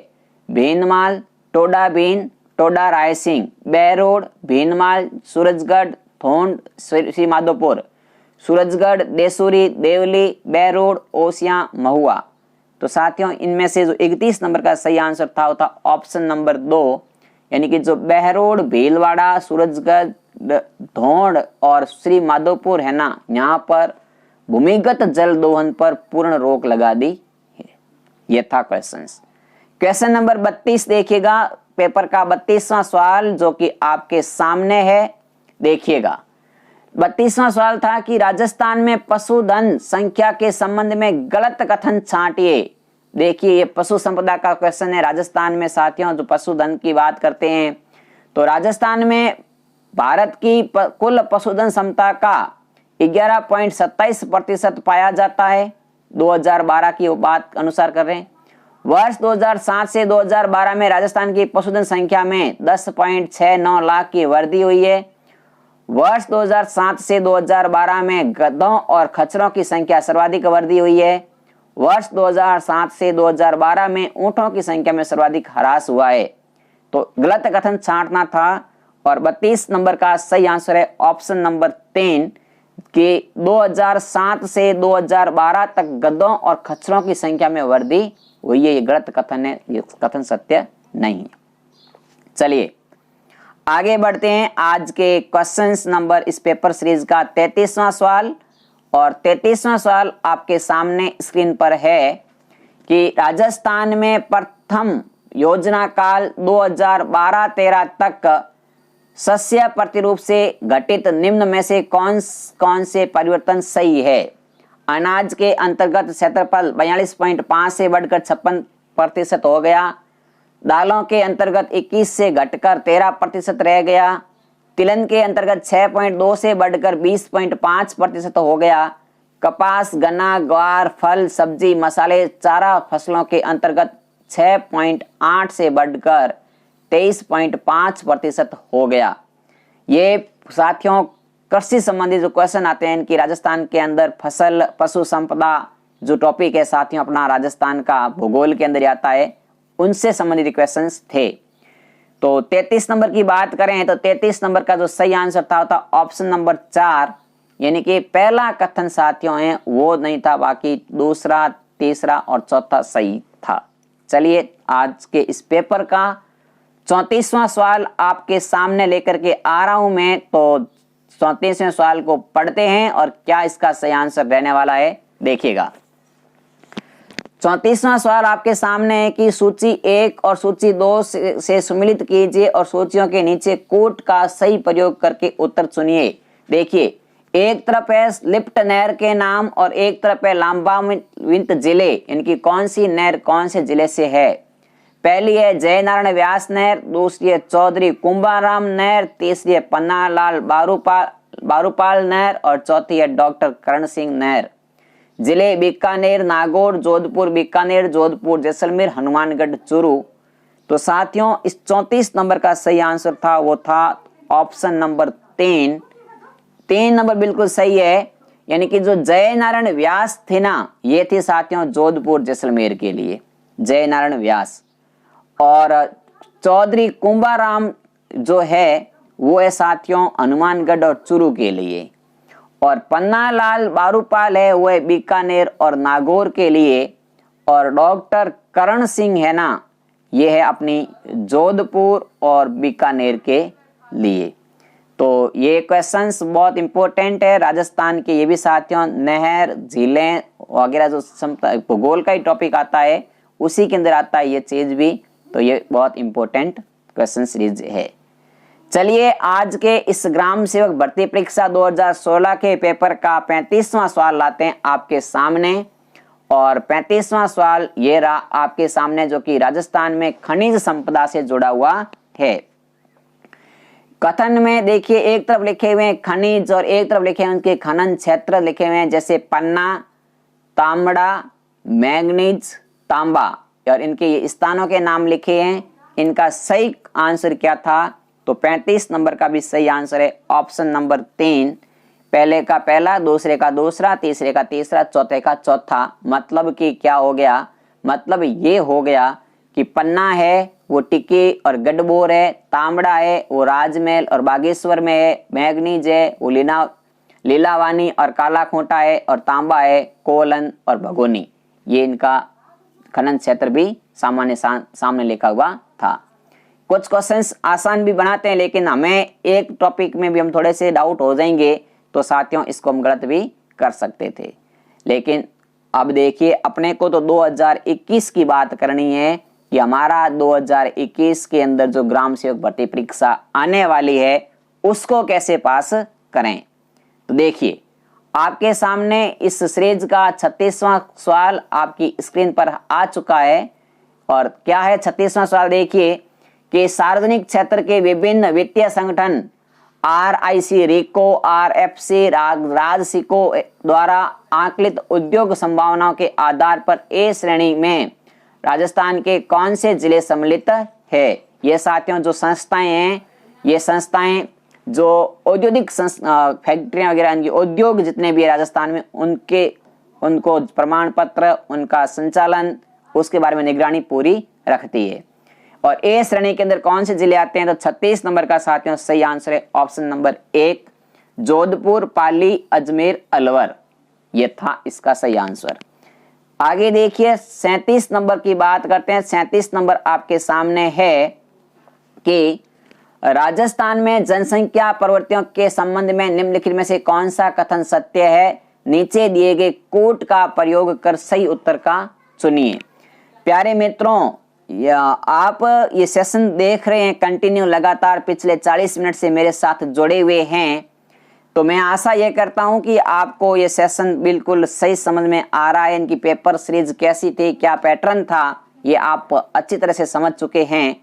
भीनमाल, टोडा भीन, टोडा रायसिंह, बहरोड, भीनमाल, सूरजगढ़, थोंड, श्री माधोपुर, सूरजगढ़, देसूरी, देवली, बहरोड, ओसियां, महुआ। तो साथियों इनमें से जो 31 नंबर का सही आंसर था वो था ऑप्शन नंबर 2, यानी कि जो बहरोड, भीलवाड़ा, सूरजगढ़, धोंड और श्री माधोपुर है ना, यहाँ पर भूमिगत जल दोहन पर पूर्ण रोक लगा दी है। ये था क्वेश्चन नंबर 32 देखिएगा, पेपर का 32वां सवाल जो कि आपके सामने है। देखिएगा 32वां सवाल था कि राजस्थान में पशुधन संख्या के संबंध में गलत कथन छांटिए। देखिए ये पशु संपदा का क्वेश्चन है। राजस्थान में साथियों जो पशुधन की बात करते हैं तो राजस्थान में भारत की कुल पशुधन क्षमता का 11.27% पाया जाता है। 2012 की बात अनुसार कर रहे हैं। वर्ष 2007 से 2012 में राजस्थान की पशुधन संख्या में 10.69 लाख की वृद्धि हुई है। वर्ष 2007 से 2012 में गधों और खच्चरों की संख्या सर्वाधिक वृद्धि हुई है। वर्ष 2007 से 2012 में ऊंटों की संख्या में सर्वाधिक ह्रास हुआ है। तो गलत कथन छांटना था और 32 नंबर का सही आंसर है ऑप्शन नंबर 3 कि 2007 से 2012 तक गधों और खच्चरों की संख्या में वृद्धि हुई है। ये गलत कथन है, ये कथन सत्य नहीं है। चलिए आगे बढ़ते हैं। आज के क्वेश्चंस नंबर इस पेपर सीरीज का 33वां सवाल और 33वां सवाल आपके सामने स्क्रीन पर है कि राजस्थान में प्रथम योजना काल 2012-13 तक शस्य प्रतिरूप से घटित निम्न में से कौन से परिवर्तन सही है? अनाज के अंतर्गत क्षेत्रफल 42.5 से बढ़कर 56% हो गया। दालों के अंतर्गत 21 से घटकर 13% रह गया। तिलहन के अंतर्गत 6.2 से बढ़कर 20.5% हो गया। कपास, गन्ना, ग्वार, फल, सब्जी, मसाले, चारा फसलों के अंतर्गत 6.8 से बढ़कर 23.5% हो गया। ये साथियों कृषि संबंधी जो क्वेश्चन आते हैं इनकी राजस्थान के अंदर फसल पशु संपदा जो टॉपिक है साथियों अपना राजस्थान का भूगोल के अंदर आता है उनसे संबंधित क्वेश्चंस थे। तो 33 नंबर की बात करें तो 33 नंबर का जो सही आंसर था ऑप्शन नंबर 4, यानी कि पहला कथन साथियों है वो नहीं था, बाकी दूसरा, तीसरा और चौथा सही था। चलिए आज के इस पेपर का 34वां सवाल आपके सामने लेकर के आ रहा हूं मैं। तो 34वें सवाल को पढ़ते हैं और क्या इसका सही आंसर रहने वाला है देखिएगा। 34वां सवाल आपके सामने है कि सूची 1 और सूची 2 से सम्मिलित कीजिए और सूचियों के नीचे कोट का सही प्रयोग करके उत्तर चुनिए। देखिए, एक तरफ है लिफ्ट नहर के नाम और एक तरफ है लांबाविंत जिले, इनकी कौन सी नहर कौन से जिले से है? पहली है जयनारायण व्यास नहर, दूसरी है चौधरी कुंभाराम नहर, तीसरी है पन्नालाल बारूपाल नहर और चौथी है डॉक्टर करण सिंह नहर। जिले बीकानेर, नागौर, जोधपुर, बीकानेर, जोधपुर, जैसलमेर, हनुमानगढ़, चूरू। तो साथियों इस 34 नंबर का सही आंसर था वो था ऑप्शन नंबर 3। 3 नंबर बिल्कुल सही है, यानी कि जो जयनारायण व्यास थे ना ये थे साथियों जोधपुर जैसलमेर के लिए जयनारायण व्यास, और चौधरी कुंभाराम जो है वो है साथियों हनुमानगढ़ और चूरू के लिए, और पन्नालाल बारूपाल है वो है बीकानेर और नागौर के लिए, और डॉक्टर करण सिंह है ना ये है अपनी जोधपुर और बीकानेर के लिए। तो ये क्वेश्चंस बहुत इंपॉर्टेंट है राजस्थान के, ये भी साथियों नहर झीलें वगैरह जो भूगोल का ही टॉपिक आता है उसी के अंदर आता है ये चीज भी, तो ये बहुत इंपॉर्टेंट क्वेश्चन सीरीज है। चलिए आज के इस ग्राम सेवक भर्ती परीक्षा 2016 के पेपर का 35वां सवाल लाते हैं आपके सामने, और 35वां सवाल ये रहा आपके सामने जो कि राजस्थान में खनिज संपदा से जुड़ा हुआ है। कथन में देखिए एक तरफ लिखे हुए हैं खनिज और एक तरफ लिखे हैं उनके खनन क्षेत्र लिखे हुए हैं, जैसे पन्ना, तांबड़ा, मैग्नीज, तांबा, और इनके ये स्थानों के नाम लिखे हैं। इनका सही आंसर क्या था? तो 35 नंबर का भी सही आंसर है ऑप्शन नंबर 3। पहले का पहला, दूसरे का दूसरा, तीसरे का तीसरा, चौथे का चौथा। मतलब कि क्या हो गया? मतलब ये हो गया कि पन्ना है वो टिकी और गढ़बोर है, तांबड़ा है वो राजमहल और बागेश्वर में है, मैग्नीज है वो लीलावानी और कालाखोटा है, और तांबा है कोलन और भगोनी। ये इनका खनन क्षेत्र भी सामने लिखा हुआ था। कुछ क्वेश्चंस आसान भी बनाते हैं लेकिन हमें एक टॉपिक में भी हम थोड़े से डाउट हो जाएंगे तो साथियों इसको हम गलत भी कर सकते थे। लेकिन अब देखिए अपने को तो 2021 की बात करनी है कि हमारा 2021 के अंदर जो ग्राम सेवक भर्ती परीक्षा आने वाली है उसको कैसे पास करें। तो देखिए आपके सामने इस सीरीज का 36वां सवाल आपकी स्क्रीन पर आ चुका है, और क्या है 36वां सवाल? देखिए कि सार्वजनिक क्षेत्र के विभिन्न वित्तीय संगठन RIC, रिको, RFC, राजसिको द्वारा आकलित उद्योग संभावनाओं के आधार पर ए श्रेणी में राजस्थान के कौन से जिले सम्मिलित है? ये साथियों जो संस्थाएं हैं ये संस्थाएं जो औद्योगिक फैक्ट्रियां वगैरह उद्योग जितने भी है राजस्थान में उनको प्रमाण पत्र उनका संचालन उसके बारे में निगरानी पूरी रखती है। और ए श्रेणी के अंदर कौन से जिले आते हैं? तो 36 नंबर का साथियों सही आंसर है ऑप्शन नंबर 1 जोधपुर, पाली, अजमेर, अलवर। ये था इसका सही आंसर। आगे देखिए 37 नंबर की बात करते हैं। 37 नंबर आपके सामने है कि राजस्थान में जनसंख्या प्रवृत्तियों के संबंध में निम्नलिखित में से कौन सा कथन सत्य है? नीचे दिए गए कोट का प्रयोग कर सही उत्तर का चुनिए। प्यारे मित्रों, आप ये सेशन देख रहे हैं कंटिन्यू, लगातार पिछले 40 मिनट से मेरे साथ जुड़े हुए हैं, तो मैं आशा ये करता हूं कि आपको ये सेशन बिल्कुल सही समझ में आ रहा है। इनकी पेपर सीरीज कैसी थी, क्या पैटर्न था, ये आप अच्छी तरह से समझ चुके हैं।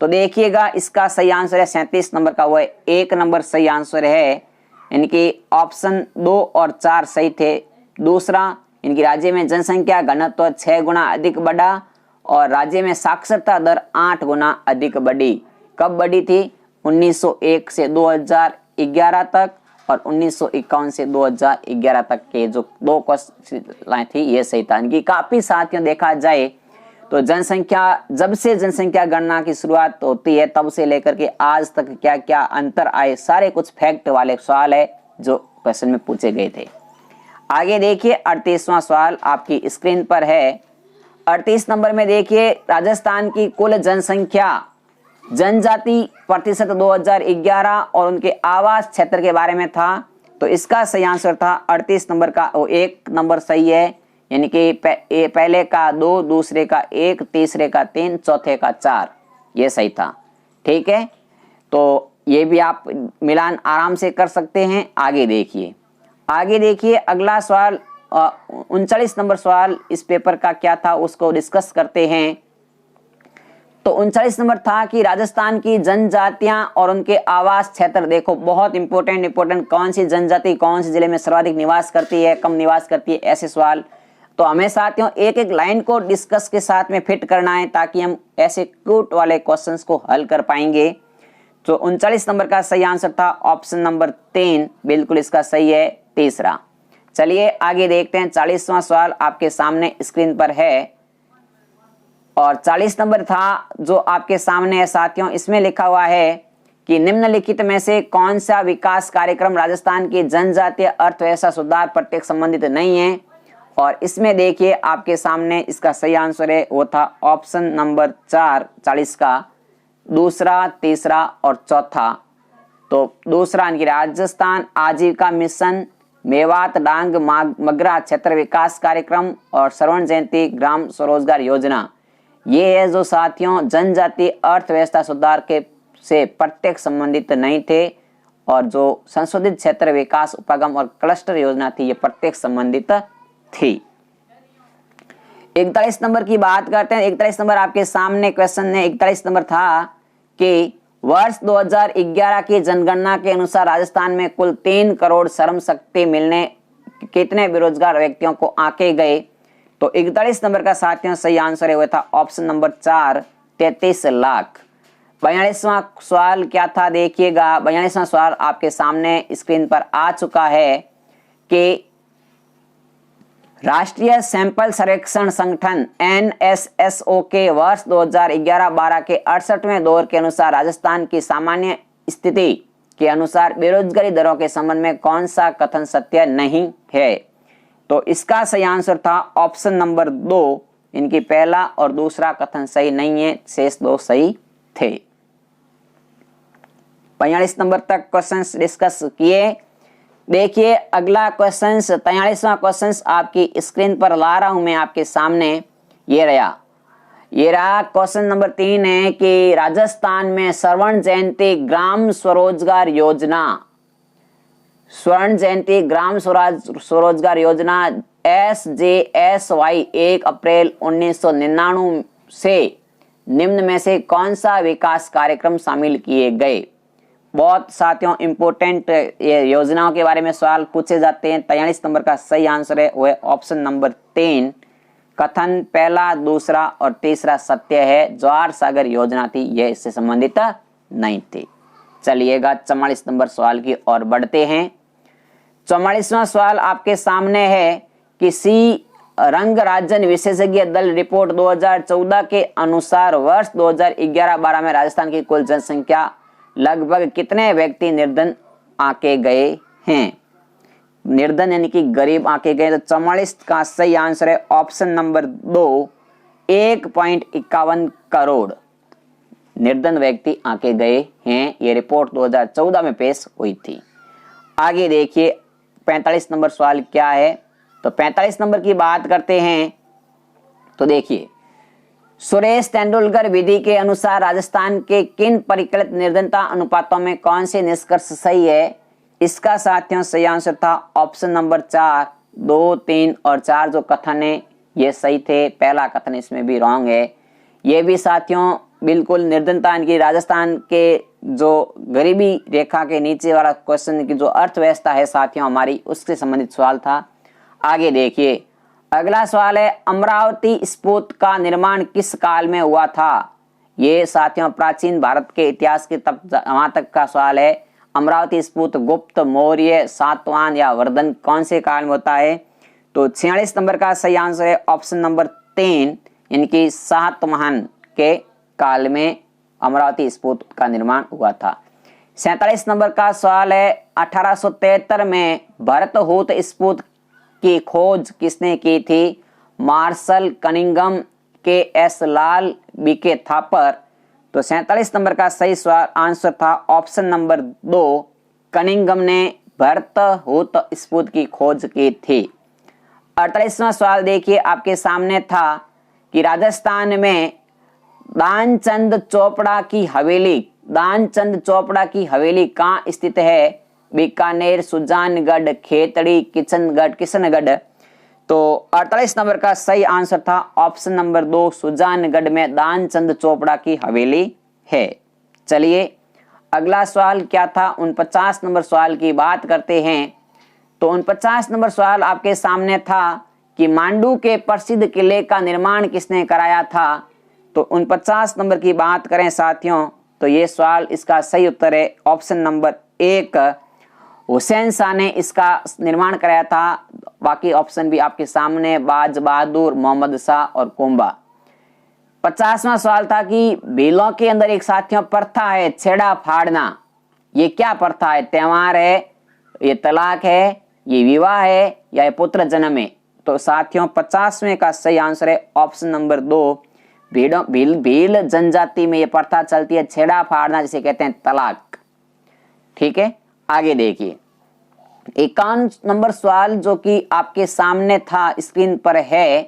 तो देखिएगा, इसका सही आंसर है 37 नंबर का, वो 1 नंबर सही आंसर है। इनकी ऑप्शन 2 और 4 सही थे। दूसरा, इनकी राज्य में जनसंख्या घनत्व 6 गुना अधिक बढ़ा और राज्य में साक्षरता दर 8 गुना अधिक बढ़ी। कब बढ़ी थी? 1901 से 2011 तक और 1951 से 2011 तक के जो 2 क्वेश्चन थी ये सही था। इनकी काफी साथियों देखा जाए तो जनसंख्या, जब से जनसंख्या गणना की शुरुआत होती है तब से लेकर के आज तक क्या क्या अंतर आए, सारे कुछ फैक्ट वाले सवाल है जो क्वेश्चन में पूछे गए थे। आगे देखिए 38वां सवाल आपकी स्क्रीन पर है। 38 नंबर में देखिए, राजस्थान की कुल जनसंख्या जनजाति प्रतिशत 2011 और उनके आवास क्षेत्र के बारे में था। तो इसका सही आंसर था 38 नंबर का, वो 1 नंबर सही है, यानी कि पहले का 2, दूसरे का 1, तीसरे का 3, चौथे का 4, ये सही था। ठीक है, तो ये भी आप मिलान आराम से कर सकते हैं। आगे देखिए अगला सवाल 39 नंबर सवाल इस पेपर का क्या था उसको डिस्कस करते हैं। तो 39 नंबर था कि राजस्थान की जनजातियां और उनके आवास क्षेत्र। देखो बहुत इंपॉर्टेंट, कौन सी जनजाति कौन से जिले में सर्वाधिक निवास करती है, कम निवास करती है, ऐसे सवाल। तो हमें साथियों एक एक लाइन को डिस्कस के साथ में फिट करना है ताकि हम ऐसे क्रूट वाले क्वेश्चंस को हल कर पाएंगे। तो 39 नंबर का सही आंसर था ऑप्शन नंबर 3, बिल्कुल इसका सही है, तीसरा। चलिए आगे देखते हैं। 40वां सवाल आपके सामने स्क्रीन पर है और 40 नंबर था जो आपके सामने है साथियों। इसमें लिखा हुआ है कि निम्नलिखित में से कौन सा विकास कार्यक्रम राजस्थान की जनजातीय अर्थव्यवस्था सुधार प्रत्यक्ष संबंधित नहीं है। और इसमें देखिए आपके सामने इसका सही आंसर है, वो था ऑप्शन नंबर 4 40 का, दूसरा, तीसरा और चौथा। तो दूसरा इनकी राजस्थान आजीविका मिशन, मेवात डांग मगरा क्षेत्र विकास कार्यक्रम और श्रवण जयंती ग्राम स्वरोजगार योजना, ये है जो साथियों जनजातीय अर्थव्यवस्था सुधार के से प्रत्यक्ष संबंधित नहीं थे। और जो संशोधित क्षेत्र विकास उपगम और क्लस्टर योजना थी ये प्रत्यक्ष संबंधित थी। 41 नंबर की बात करते हैं। 41 नंबर आपके सामने क्वेश्चन है। 41 नंबर था कि वर्ष 2011 की जनगणना के अनुसार राजस्थान में कुल 3 करोड़ श्रम शक्ति मिलने कितने बेरोजगार व्यक्तियों को आंके गए। तो 41 नंबर का साथियों सही आंसर है, वो था ऑप्शन नंबर 4 33 लाख। 42वां सवाल क्या था देखिएगा। 42वां सवाल आपके सामने स्क्रीन पर आ चुका है कि राष्ट्रीय सैंपल सर्वेक्षण संगठन NSSO के वर्ष 2011-12 के 68वें दौर के अनुसार राजस्थान की सामान्य स्थिति के अनुसार बेरोजगारी दरों के संबंध में कौन सा कथन सत्य नहीं है। तो इसका सही आंसर था ऑप्शन नंबर 2, इनकी पहला और दूसरा कथन सही नहीं है, शेष 2 सही थे। 45 नंबर तक क्वेश्चंस डिस्कस किए। देखिए अगला क्वेश्चन 43वां क्वेश्चन आपकी स्क्रीन पर ला रहा हूं मैं आपके सामने। ये रहा क्वेश्चन नंबर 3 है कि राजस्थान में श्रवण जयंती ग्राम स्वरोजगार योजना, स्वर्ण जयंती ग्राम स्वरोजगार योजना SJSY 1 अप्रैल 1999 से निम्न में से कौन सा विकास कार्यक्रम शामिल किए गए। बहुत साथियों इंपोर्टेंट योजनाओं के बारे में सवाल पूछे जाते हैं। 43 नंबर का सही आंसर है वो है ऑप्शन नंबर 3, कथन पहला, दूसरा और तीसरा सत्य है। जवाहर सागर योजना थी, यह इससे संबंधित नहीं थी। चलिएगा 44 नंबर सवाल की ओर बढ़ते हैं। 44वां सवाल आपके सामने है कि सी रंगराजन विशेषज्ञ दल रिपोर्ट 2014 के अनुसार वर्ष 2011-12 में राजस्थान की कुल जनसंख्या लगभग कितने व्यक्ति निर्धन आके गए हैं। निर्धन यानी कि गरीब आके गए। तो 44 का सही आंसर है ऑप्शन नंबर 2, 1.51 करोड़ निर्धन व्यक्ति आके गए हैं। ये रिपोर्ट 2014 में पेश हुई थी। आगे देखिए 45 नंबर सवाल क्या है? तो 45 नंबर की बात करते हैं तो देखिए, सुरेश तेंदुलकर विधि के अनुसार राजस्थान के किन परिकलित निर्धनता अनुपातों में कौन से निष्कर्ष सही है? इसका साथियों सही आंसर था ऑप्शन नंबर 4। 2, 3 और 4 जो कथन है ये सही थे, पहला कथन इसमें भी रॉन्ग है। ये भी साथियों बिल्कुल निर्धनता इनकी राजस्थान के जो गरीबी रेखा के नीचे वाला क्वेश्चन की जो अर्थव्यवस्था है साथियों हमारी, उससे संबंधित सवाल था। आगे देखिए, अगला सवाल है अमरावती स्तूप का निर्माण किस काल में हुआ था? ये साथियों प्राचीन भारत के इतिहास के तब वहां तक का सवाल है। अमरावती स्तूप गुप्त, मौर्य, सातवाहन या वर्धन कौन से काल में होता है? तो 46 नंबर का सही आंसर है ऑप्शन नंबर 3, यानी कि सातवाहन के काल में अमरावती स्तूप का निर्माण हुआ था। 47 नंबर का सवाल है 1873 में भरतहूत स्तूप की खोज किसने की थी? मार्शल कनिंघम, के एस लाल, बी के थापर। तो 47 नंबर का सही आंसर था ऑप्शन नंबर 2, कनिंघम ने भरतहूत स्तूप की खोज की थी। 48वां सवाल देखिए आपके सामने था कि राजस्थान में दानचंद चोपड़ा की हवेली कहाँ स्थित है? बीकानेर, सुजानगढ़, खेतड़ी, किशनगढ़। तो 48 नंबर का सही आंसर था ऑप्शन नंबर 2, सुजानगढ़ में दानचंद चोपड़ा की हवेली है। चलिए अगला सवाल क्या था? 49 नंबर सवाल की बात करते हैं। तो 49 नंबर सवाल आपके सामने था कि मांडू के प्रसिद्ध किले का निर्माण किसने कराया था? तो 49 नंबर की बात करें साथियों तो ये सवाल इसका सही उत्तर है ऑप्शन नंबर 1, हुसैन शाह ने इसका निर्माण कराया था। बाकी ऑप्शन भी आपके सामने, बाज बहादुर, मोहम्मद शाह और कुंभा। 50वां सवाल था कि भीलों के अंदर एक साथियों प्रथा है छेड़ा फाड़ना, ये क्या प्रथा है? त्योहार है, ये तलाक है, ये विवाह है या ये पुत्र जन्म है? तो साथियों 50वें का सही आंसर है ऑप्शन नंबर 2, भील जनजाति में ये प्रथा चलती है छेड़ा फाड़ना, जिसे कहते हैं तलाक। ठीक है, आगे देखिए 51 नंबर सवाल जो कि आपके सामने था स्क्रीन पर है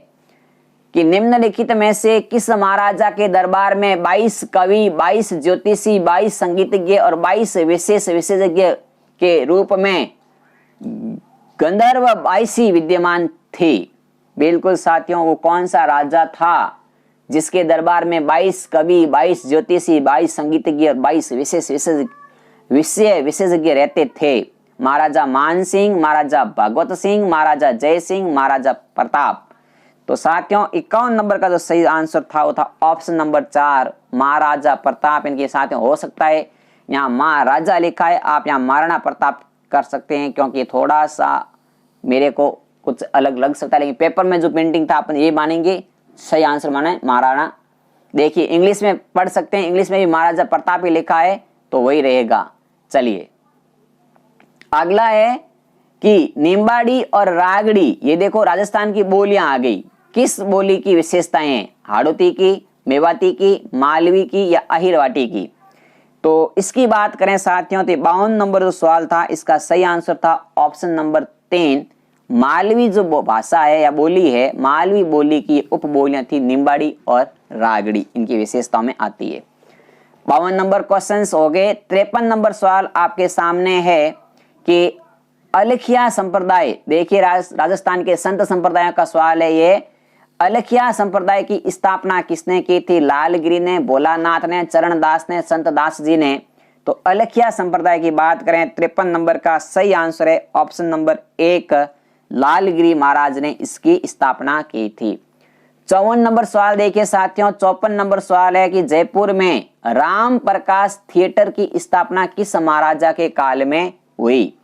कि निम्नलिखित में से किस महाराजा के दरबार में 22 कवि, 22 ज्योतिषी, 22 संगीतज्ञ और 22 विशेषज्ञ के रूप में गंधर्व 22 विद्यमान थी? बिल्कुल साथियों, वो कौन सा राजा था जिसके दरबार में 22 कवि, 22 ज्योतिषी, 22 संगीतज्ञ और 22 विशेषज्ञ रहते थे? महाराजा मान सिंह, महाराजा भगवत सिंह, महाराजा जय सिंह, महाराजा प्रताप। तो साथियों 51 नंबर का जो सही आंसर था वो था ऑप्शन नंबर 4, महाराजा प्रताप। इनके साथियों हो सकता है यहाँ महाराजा लिखा है, आप यहाँ महाराणा प्रताप कर सकते हैं क्योंकि थोड़ा सा मेरे को कुछ अलग लग सकता है, लेकिन पेपर में जो प्रिंटिंग था अपन ये मानेंगे सही आंसर माने महाराणा। देखिए इंग्लिश में पढ़ सकते हैं, इंग्लिश में भी महाराजा प्रताप ही लिखा है तो वही रहेगा। चलिए अगला है कि निम्बाड़ी और रागड़ी, ये देखो राजस्थान की बोलियां आ गई, किस बोली की विशेषताएं हैं? हाड़ौती की, मेवाती की, मालवी की या अहिरवाटी की? तो इसकी बात करें साथियों तो 52 नंबर जो सवाल था इसका सही आंसर था ऑप्शन नंबर 3, मालवी जो भाषा है या बोली है, मालवी बोली की उपबोलियां थी निम्बाड़ी और रागड़ी, इनकी विशेषताओं में आती है। 52 नंबर क्वेश्चंस हो गए। 53 नंबर सवाल आपके सामने है कि अलखिया संप्रदाय, देखिए राजस्थान के संत संप्रदायों का सवाल है ये, अलखिया संप्रदाय की स्थापना किसने की थी? लालगिरी ने, भोलानाथ ने, चरणदास ने, संत दास जी ने। तो अलखिया संप्रदाय की बात करें 53 नंबर का सही आंसर है ऑप्शन नंबर 1, लालगिरी महाराज ने इसकी स्थापना की थी। 54 नंबर सवाल देखिए साथियों, 54 नंबर सवाल है कि जयपुर में राम प्रकाश थिएटर की स्थापना किस महाराजा के काल में हुई?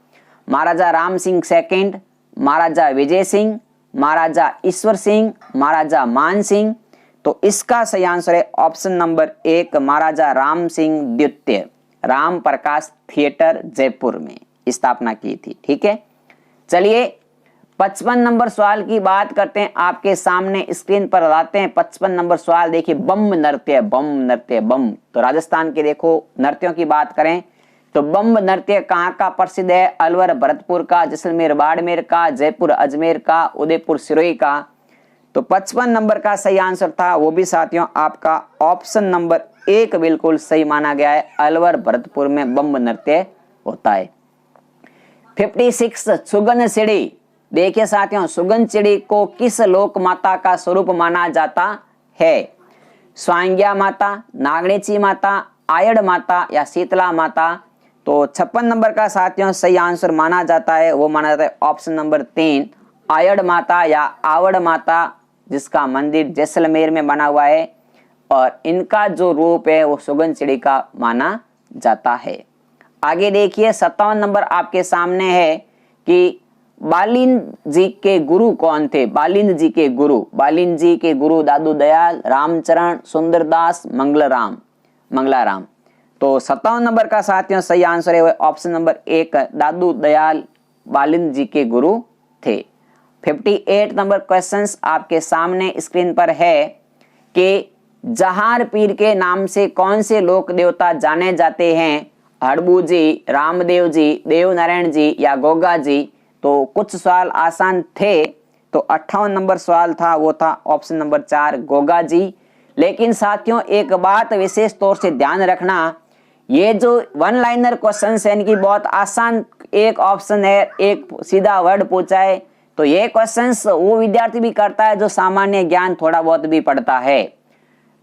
महाराजा राम सिंह सेकंड, महाराजा विजय सिंह, महाराजा ईश्वर सिंह, महाराजा मान सिंह। तो इसका सही आंसर है ऑप्शन नंबर 1, महाराजा राम सिंह द्वितीय। राम प्रकाश थिएटर जयपुर में स्थापना की थी। ठीक है, चलिए 55 नंबर सवाल की बात करते हैं, आपके सामने स्क्रीन पर लाते हैं 55 नंबर सवाल। देखिए बम नृत्य, बम नृत्य, बम। तो राजस्थान के देखो नृत्यों की बात करें तो बम्ब नृत्य कहाँ का प्रसिद्ध है? अलवर भरतपुर का, जैसलमेर बाड़मेर का, जयपुर अजमेर का, उदयपुर सिरोही का। तो 55 नंबर का सही आंसर था वो भी साथियों आपका ऑप्शन नंबर 1 बिल्कुल सही माना गया है। अलवर भरतपुर में बम्ब नृत्य होता है। 56 सुगन चिड़ी। देखिए साथियों, सुगन चिड़ी को किस लोक माता का स्वरूप माना जाता है? स्वांग्या माता, नागणेची माता, आयड़ माता या शीतला माता। तो 56 नंबर का साथियों सही आंसर माना जाता है, वो माना जाता है ऑप्शन नंबर 3 आयड़ माता या आवड़ माता, जिसका मंदिर जैसलमेर में बना हुआ है और इनका जो रूप है वो सुगन चिड़ी का माना जाता है। आगे देखिए 57 नंबर आपके सामने है कि बालिन जी के गुरु कौन थे? बालिन जी के गुरु दादू दयाल, रामचरण, सुंदरदास, मंगलाराम। तो 57 नंबर का साथियों सही आंसर है वो ऑप्शन नंबर 1 दादू दयाल बालिन जी के गुरु थे। 58 नंबर क्वेश्चंस आपके सामने स्क्रीन पर है कि जहार पीर के नाम से कौन से लोक देवता जाने जाते हैं? हड़बू जी, रामदेव जी, देवनारायण जी या गोगा जी। तो कुछ सवाल आसान थे, तो 58 नंबर सवाल था वो था ऑप्शन नंबर 4 गोगा जी। लेकिन साथियों एक बात विशेष तौर से ध्यान रखना, ये जो वन लाइनर क्वेश्चन है इनकी बहुत आसान एक ऑप्शन है, एक सीधा वर्ड पूछा है। तो ये क्वेश्चंस वो विद्यार्थी भी करता है जो सामान्य ज्ञान थोड़ा बहुत भी पढ़ता है।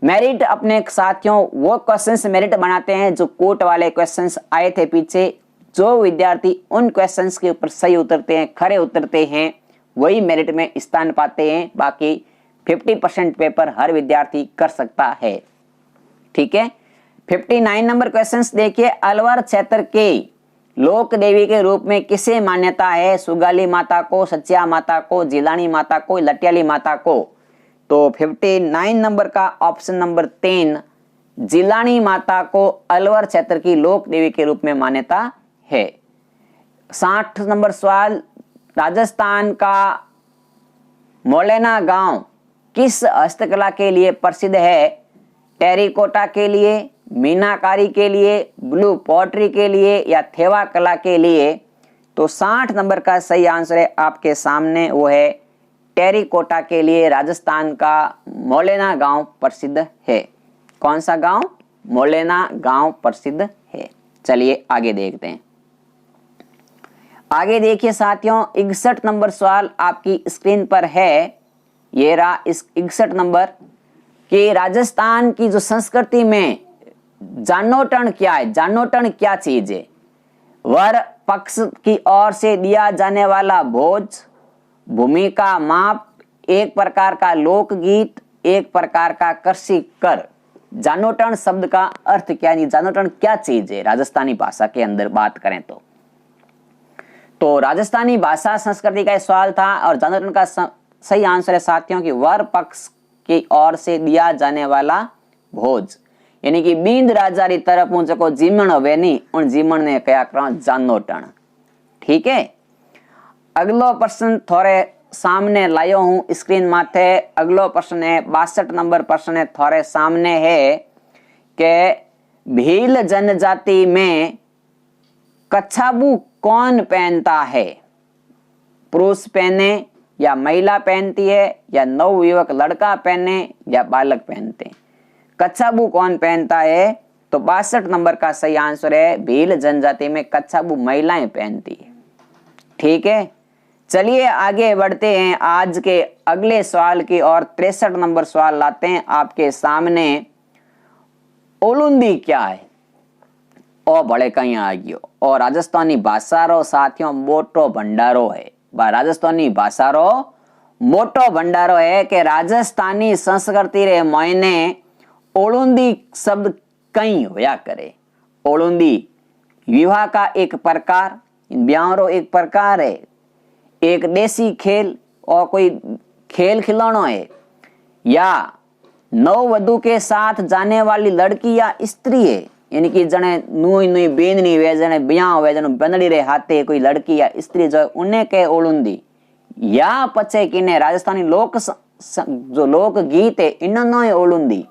मेरिट अपने साथियों वो क्वेश्चंस मेरिट बनाते हैं जो कोट वाले क्वेश्चंस आए थे पीछे। जो विद्यार्थी उन क्वेश्चंस के ऊपर सही उतरते हैं, खरे उतरते हैं, वही मेरिट में स्थान पाते हैं। बाकी 50% पेपर हर विद्यार्थी कर सकता है। ठीक है। 59 नंबर क्वेश्चंस देखिए, अलवर क्षेत्र के लोक देवी के रूप में किसे मान्यता है? सुगाली माता को, सचिया माता को, जिलानी माता को, लटियाली माता को। तो 59 नंबर का ऑप्शन नंबर 3 जिलानी माता को अलवर क्षेत्र की लोक देवी के रूप में मान्यता है। 60 नंबर सवाल, राजस्थान का मोलेना गांव किस हस्तकला के लिए प्रसिद्ध है? टेरिकोटा के लिए, मीनाकारी के लिए, ब्लू पॉटरी के लिए या थेवा कला के लिए। तो 60 नंबर का सही आंसर है आपके सामने वो है टेरिकोटा के लिए। राजस्थान का मोलेना गांव प्रसिद्ध है। कौन सा गांव? मोलेना गांव प्रसिद्ध है। चलिए आगे देखते हैं। आगे देखिए साथियों 61 नंबर सवाल आपकी स्क्रीन पर है। ये रहा इस 61 नंबर कि राजस्थान की जो संस्कृति में जानोटन क्या है? जानोटन क्या चीज है? वर पक्ष की ओर से दिया जाने वाला भोज, भूमि का माप, एक प्रकार का लोकगीत, एक प्रकार का कृषि कर। जानोटन शब्द का अर्थ क्या है? जानोटन क्या चीज है राजस्थानी भाषा के अंदर बात करें तो राजस्थानी भाषा संस्कृति का सवाल था और जानोटन का सही आंसर है साथियों की वर पक्ष की ओर से दिया जाने वाला भोज। यानी कि बींद राजारी तरफ मुझको जीमण वेनी उन जीमण ने क्या करा? जानोटन। ठीक है। अगलो प्रश्न थोड़े सामने लायो हूं स्क्रीन माथे। अगलो प्रश्न है 62 नंबर प्रश्न है थोड़े सामने है कि भील जनजाति में कच्छाबू कौन पहनता है? पुरुष पहने या महिला पहनती है या नवयुवक लड़का पहने या बालक पहनते हैं? कच्छाबू कौन पहनता है? तो 62 नंबर का सही आंसर है भील जनजाति में कच्छाबू महिलाएं पहनती है। ठीक है। चलिए आगे बढ़ते हैं आज के अगले सवाल की और 63 नंबर सवाल लाते हैं आपके सामने। ओलुंदी क्या है? ओ बड़े कहीं आ गयो और राजस्थानी भाषा रो साथियों मोटो भंडारो है। राजस्थानी भाषा रो मोटो भंडारो है कि राजस्थानी संस्कृति रे मायने ओलुंदी शब्द कहीं होया करे। ओलुंदी विवाह का एक प्रकार, ब्याह रो एक प्रकार है, एक देसी खेल और कोई खेल खिलौना है, या नववधु के साथ जाने वाली लड़की या स्त्री है। यानी कि जने नुई नुई बेननी वे जने ब्याह हुए जने बंदड़ी रे हाथे कोई लड़की या स्त्री जो उन्हें के ओलुंदी। या पचे किने राजस्थानी जो लोक गीत है इन्होंने ओलुंदी।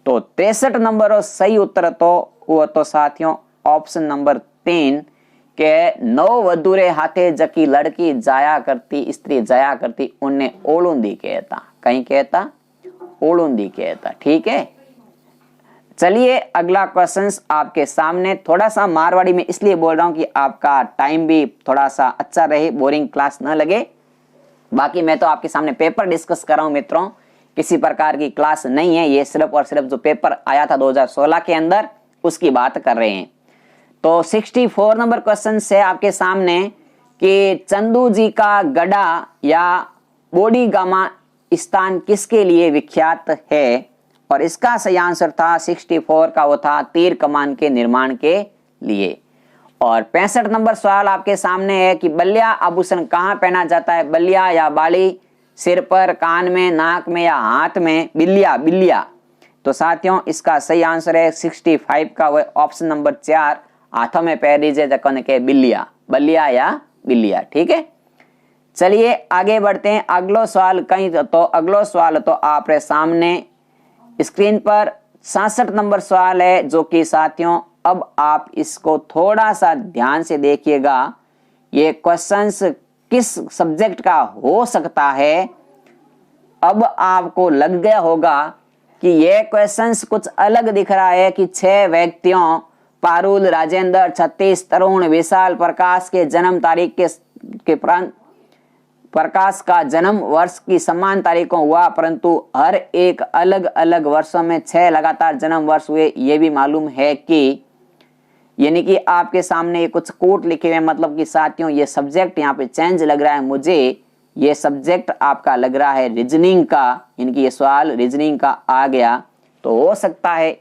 तो 63 नंबर सही उत्तर तो वो तो साथियों ऑप्शन नंबर 3 के नौ वधुरे हाथे जकी लड़की जाया करती, स्त्री जाया करती, उन्हें ओलुंदी कहता। कहीं कहता, ओलुंदी कहता। ठीक है, चलिए अगला क्वेश्चन आपके सामने। थोड़ा सा मारवाड़ी में इसलिए बोल रहा हूं कि आपका टाइम भी थोड़ा सा अच्छा रहे, बोरिंग क्लास न लगे। बाकी मैं तो आपके सामने पेपर डिस्कस कर रहा हूं मित्रों, किसी प्रकार की क्लास नहीं है। ये सिर्फ और सिर्फ जो पेपर आया था 2016 के अंदर उसकी बात कर रहे हैं। तो 64 नंबर क्वेश्चन से आपके सामने कि चंदू जी का गढ़ा या बोडीगामा स्थान किसके लिए विख्यात है, और इसका सही आंसर था 64 का, वो था तीर कमान के निर्माण के लिए। और 65 नंबर सवाल आपके सामने है कि बलिया आभूषण कहाँ पहना जाता है, बलिया या बाली, सिर पर, कान में, नाक में या हाथ में। बिल्लिया। तो साथियों इसका सही आंसर है 65 का, वह ऑप्शन नंबर 4, हाथों में पहन दीजिए जकन के बिल्लिया, बलिया या बिल्लिया। ठीक है, चलिए आगे बढ़ते हैं। अगलो सवाल अगलो सवाल तो आपके सामने स्क्रीन पर 66 नंबर सवाल है, जो कि साथियों अब आप इसको थोड़ा सा ध्यान से देखिएगा। ये क्वेश्चंस किस सब्जेक्ट का हो सकता है, अब आपको लग गया होगा कि ये क्वेश्चंस कुछ अलग दिख रहा है कि 6 व्यक्तियों पारुल, राजेंद्र, छत्तीस, तरुण, विशाल, प्रकाश के जन्म तारीख के प्रकाश का जन्म वर्ष की समान तारीखों हुआ, परंतु हर एक अलग अलग वर्षों में 6 लगातार जन्म वर्ष हुए। ये भी मालूम है कि यानी कि आपके सामने ये कुछ कोट लिखे हुए, मतलब कि साथियों ये सब्जेक्ट यहाँ पे चेंज लग रहा है मुझे। ये सब्जेक्ट आपका लग रहा है रीजनिंग का, यानी कि ये सवाल रीजनिंग का आ गया। तो हो सकता है,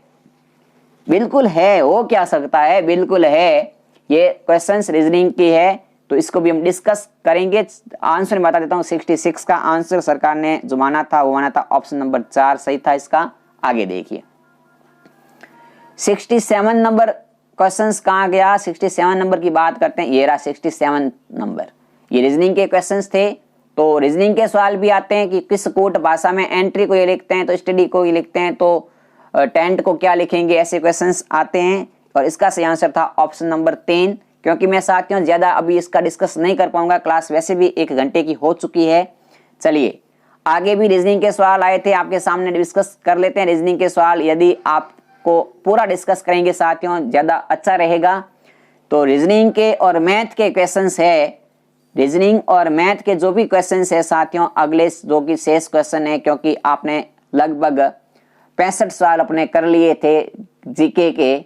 बिल्कुल है, हो क्या सकता है, बिल्कुल है, ये क्वेश्चंस रीजनिंग की है। तो इसको भी हम डिस्कस करेंगे। आंसर बता देता हूँ, 66 का आंसर सरकार ने जो माना था वो माना था ऑप्शन नंबर 4 सही था इसका। आगे देखिए 67 नंबर क्वेश्चंस कहाँ गया, 67 नंबर की बात करते हैं। ये रहा 67 नंबर, ये रीजनिंग के क्वेश्चंस थे। तो रीजनिंग के सवाल भी आते हैं कि किस कोट भाषा में एंट्री को ये लिखते हैं, तो स्टडी को ये लिखते हैं, तो टेंट को क्या लिखेंगे, ऐसे क्वेश्चंस आते हैं। और इसका सही आंसर था ऑप्शन नंबर 3। क्योंकि मैं साथियों ज्यादा अभी इसका डिस्कस नहीं कर पाऊंगा, क्लास वैसे भी 1 घंटे की हो चुकी है। चलिए आगे भी रीजनिंग के सवाल आए थे आपके सामने, डिस्कस कर लेते हैं रीजनिंग के सवाल। यदि आपको पूरा डिस्कस करेंगे साथियों ज्यादा अच्छा रहेगा। तो रीजनिंग के और मैथ के क्वेश्चंस है, रीजनिंग और मैथ के जो भी क्वेश्चंस है साथियों, अगले जो कि शेष क्वेश्चन है, क्योंकि आपने लगभग 65 सवाल अपने कर लिए थे जीके के,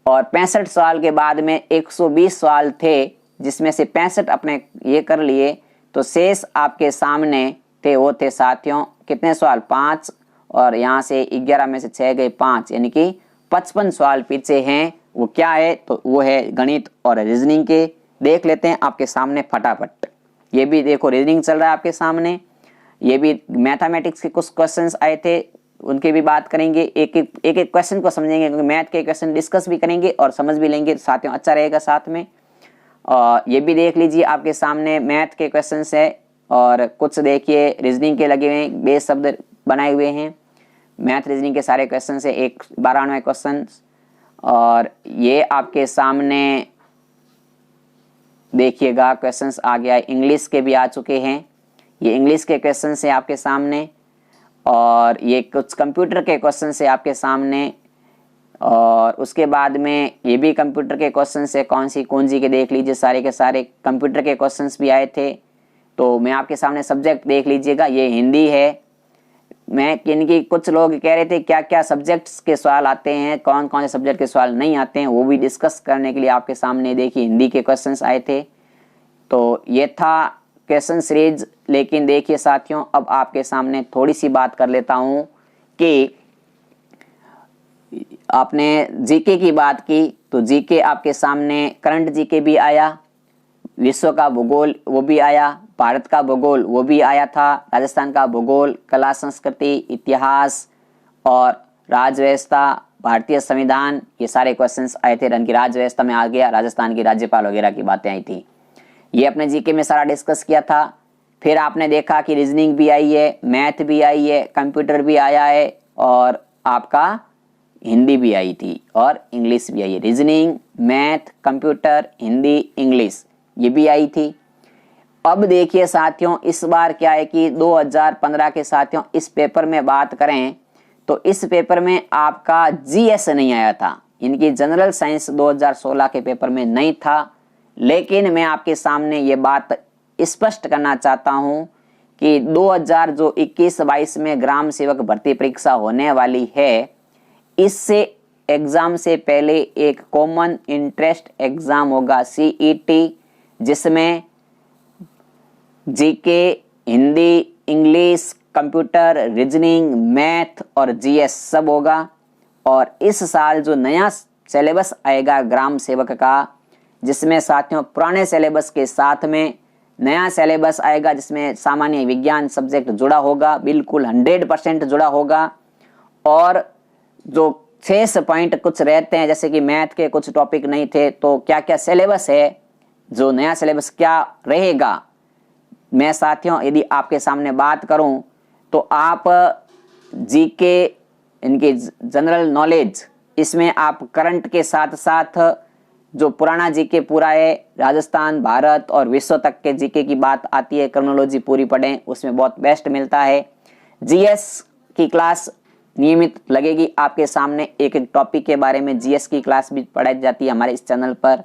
और 65 सवाल के बाद में 120 सवाल थे, जिसमें से 65 अपने ये कर लिए। तो शेष आपके सामने थे, वो थे साथियों कितने सवाल, 5, और यहाँ से 11 में से 6 गए 5, यानी कि 55 सवाल पीछे हैं। वो क्या है, तो वो है गणित और रीजनिंग के। देख लेते हैं आपके सामने फटाफट। ये भी देखो रीजनिंग चल रहा है आपके सामने, ये भी मैथमेटिक्स के कुछ क्वेश्चंस आए थे, उनके भी बात करेंगे। एक एक क्वेश्चन को समझेंगे, क्योंकि मैथ के क्वेश्चन डिस्कस भी करेंगे और समझ भी लेंगे साथियों, अच्छा रहेगा साथ में। ये भी देख लीजिए आपके सामने मैथ के क्वेश्चंस है, और कुछ देखिए रीजनिंग के लगे हुए हैं, बेस शब्द बनाए हुए हैं। मैथ रीजनिंग के सारे क्वेश्चन है, 92 क्वेश्चन। और ये आपके सामने देखिएगा क्वेश्चंस आ गया, इंग्लिश के भी आ चुके हैं। ये इंग्लिश के क्वेश्चन है आपके सामने, और ये कुछ कंप्यूटर के क्वेश्चन है आपके सामने। और उसके बाद में ये भी कंप्यूटर के क्वेश्चन है, कौन सी कुंजी के देख लीजिए, सारे के सारे कंप्यूटर के क्वेश्चंस भी आए थे। तो मैं आपके सामने सब्जेक्ट देख लीजिएगा, ये हिंदी है। मैं यानी कुछ लोग कह रहे थे क्या क्या सब्जेक्ट्स के सवाल आते हैं, कौन कौन से सब्जेक्ट के सवाल नहीं आते हैं, वो भी डिस्कस करने के लिए आपके सामने देखिए हिंदी के क्वेश्चंस आए थे। तो ये था क्वेश्चन सीरीज। लेकिन देखिए साथियों, अब आपके सामने थोड़ी सी बात कर लेता हूं कि आपने जीके की बात की, तो जीके आपके सामने करंट जीके भी आया, विश्व का भूगोल वो भी आया, भारत का भूगोल वो भी आया था, राजस्थान का भूगोल, कला संस्कृति, इतिहास और राज्य व्यवस्था, भारतीय संविधान, ये सारे क्वेश्चंस आए थे। रन की राज्य व्यवस्था में आ गया, राजस्थान की राज्यपाल वगैरह की बातें आई थी। ये अपने जीके में सारा डिस्कस किया था। फिर आपने देखा कि रीजनिंग भी आई है, मैथ भी आई है, कंप्यूटर भी आया है, और आपका हिंदी भी आई थी और इंग्लिश भी आई है। Reasoning, math, computer, Hindi, English ये भी आई थी। अब देखिए साथियों, इस बार क्या है कि 2015 के साथियों इस पेपर में बात करें तो इस पेपर में आपका जीएस नहीं आया था। इनकी जनरल साइंस 2016 के पेपर में नहीं था। लेकिन मैं आपके सामने ये बात स्पष्ट करना चाहता हूं कि 2021-22 में ग्राम सेवक भर्ती परीक्षा होने वाली है, इससे एग्जाम से पहले एक कॉमन इंटरेस्ट एग्जाम होगा सीईटी, जिसमें GK, Hindi, English, computer, reasoning, math और जीएस सब होगा। और इस साल जो नया सिलेबस आएगा ग्राम सेवक का, जिसमें साथियों पुराने सिलेबस के साथ में नया सिलेबस आएगा, जिसमें सामान्य विज्ञान सब्जेक्ट जुड़ा होगा, बिल्कुल 100% जुड़ा होगा। और जो 6 पॉइंट कुछ रहते हैं, जैसे कि मैथ के कुछ टॉपिक नहीं थे, तो क्या क्या सिलेबस है, जो नया सिलेबस क्या रहेगा, मैं साथियों यदि आपके सामने बात करूं तो आप जीके, इनकी जनरल नॉलेज, इसमें आप करंट के साथ साथ जो पुराना जीके पूरा है, राजस्थान, भारत और विश्व तक के जीके की बात आती है, क्रोनोलॉजी पूरी पढ़ें, उसमें बहुत बेस्ट मिलता है। जीएस की क्लास नियमित लगेगी आपके सामने, एक एक टॉपिक के बारे में जीएस की क्लास भी पढ़ाई जाती है हमारे इस चैनल पर।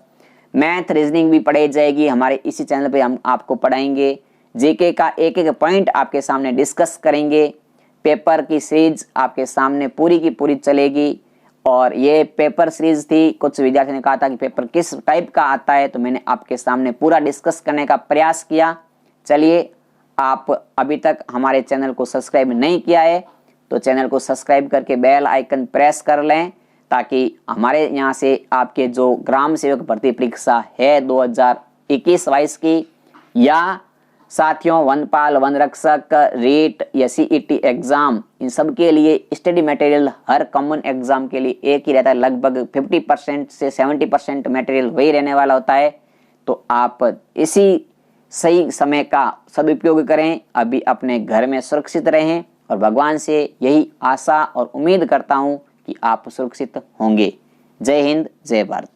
मैथ, रीजनिंग भी पढ़ाई जाएगी हमारे इसी चैनल पे, हम आपको पढ़ाएंगे। जीके का एक एक पॉइंट आपके सामने डिस्कस करेंगे। पेपर की सीरीज आपके सामने पूरी की पूरी चलेगी। और ये पेपर सीरीज थी, कुछ विद्यार्थियों ने कहा था कि पेपर किस टाइप का आता है, तो मैंने आपके सामने पूरा डिस्कस करने का प्रयास किया। चलिए, आप अभी तक हमारे चैनल को सब्सक्राइब नहीं किया है तो चैनल को सब्सक्राइब करके बेल आइकन प्रेस कर लें, ताकि हमारे यहाँ से आपके जो ग्राम सेवक भर्ती परीक्षा है 2021-22 की, या साथियों वनपाल, वन रक्षक, रीट या सीईटी एग्जाम, इन सब के लिए स्टडी मटेरियल हर कॉमन एग्जाम के लिए एक ही रहता है। लगभग 50% से 70% मटेरियल वही रहने वाला होता है। तो आप इसी सही समय का सदुपयोग करें, अभी अपने घर में सुरक्षित रहें और भगवान से यही आशा और उम्मीद करता हूं कि आप सुरक्षित होंगे। जय हिंद, जय भारत।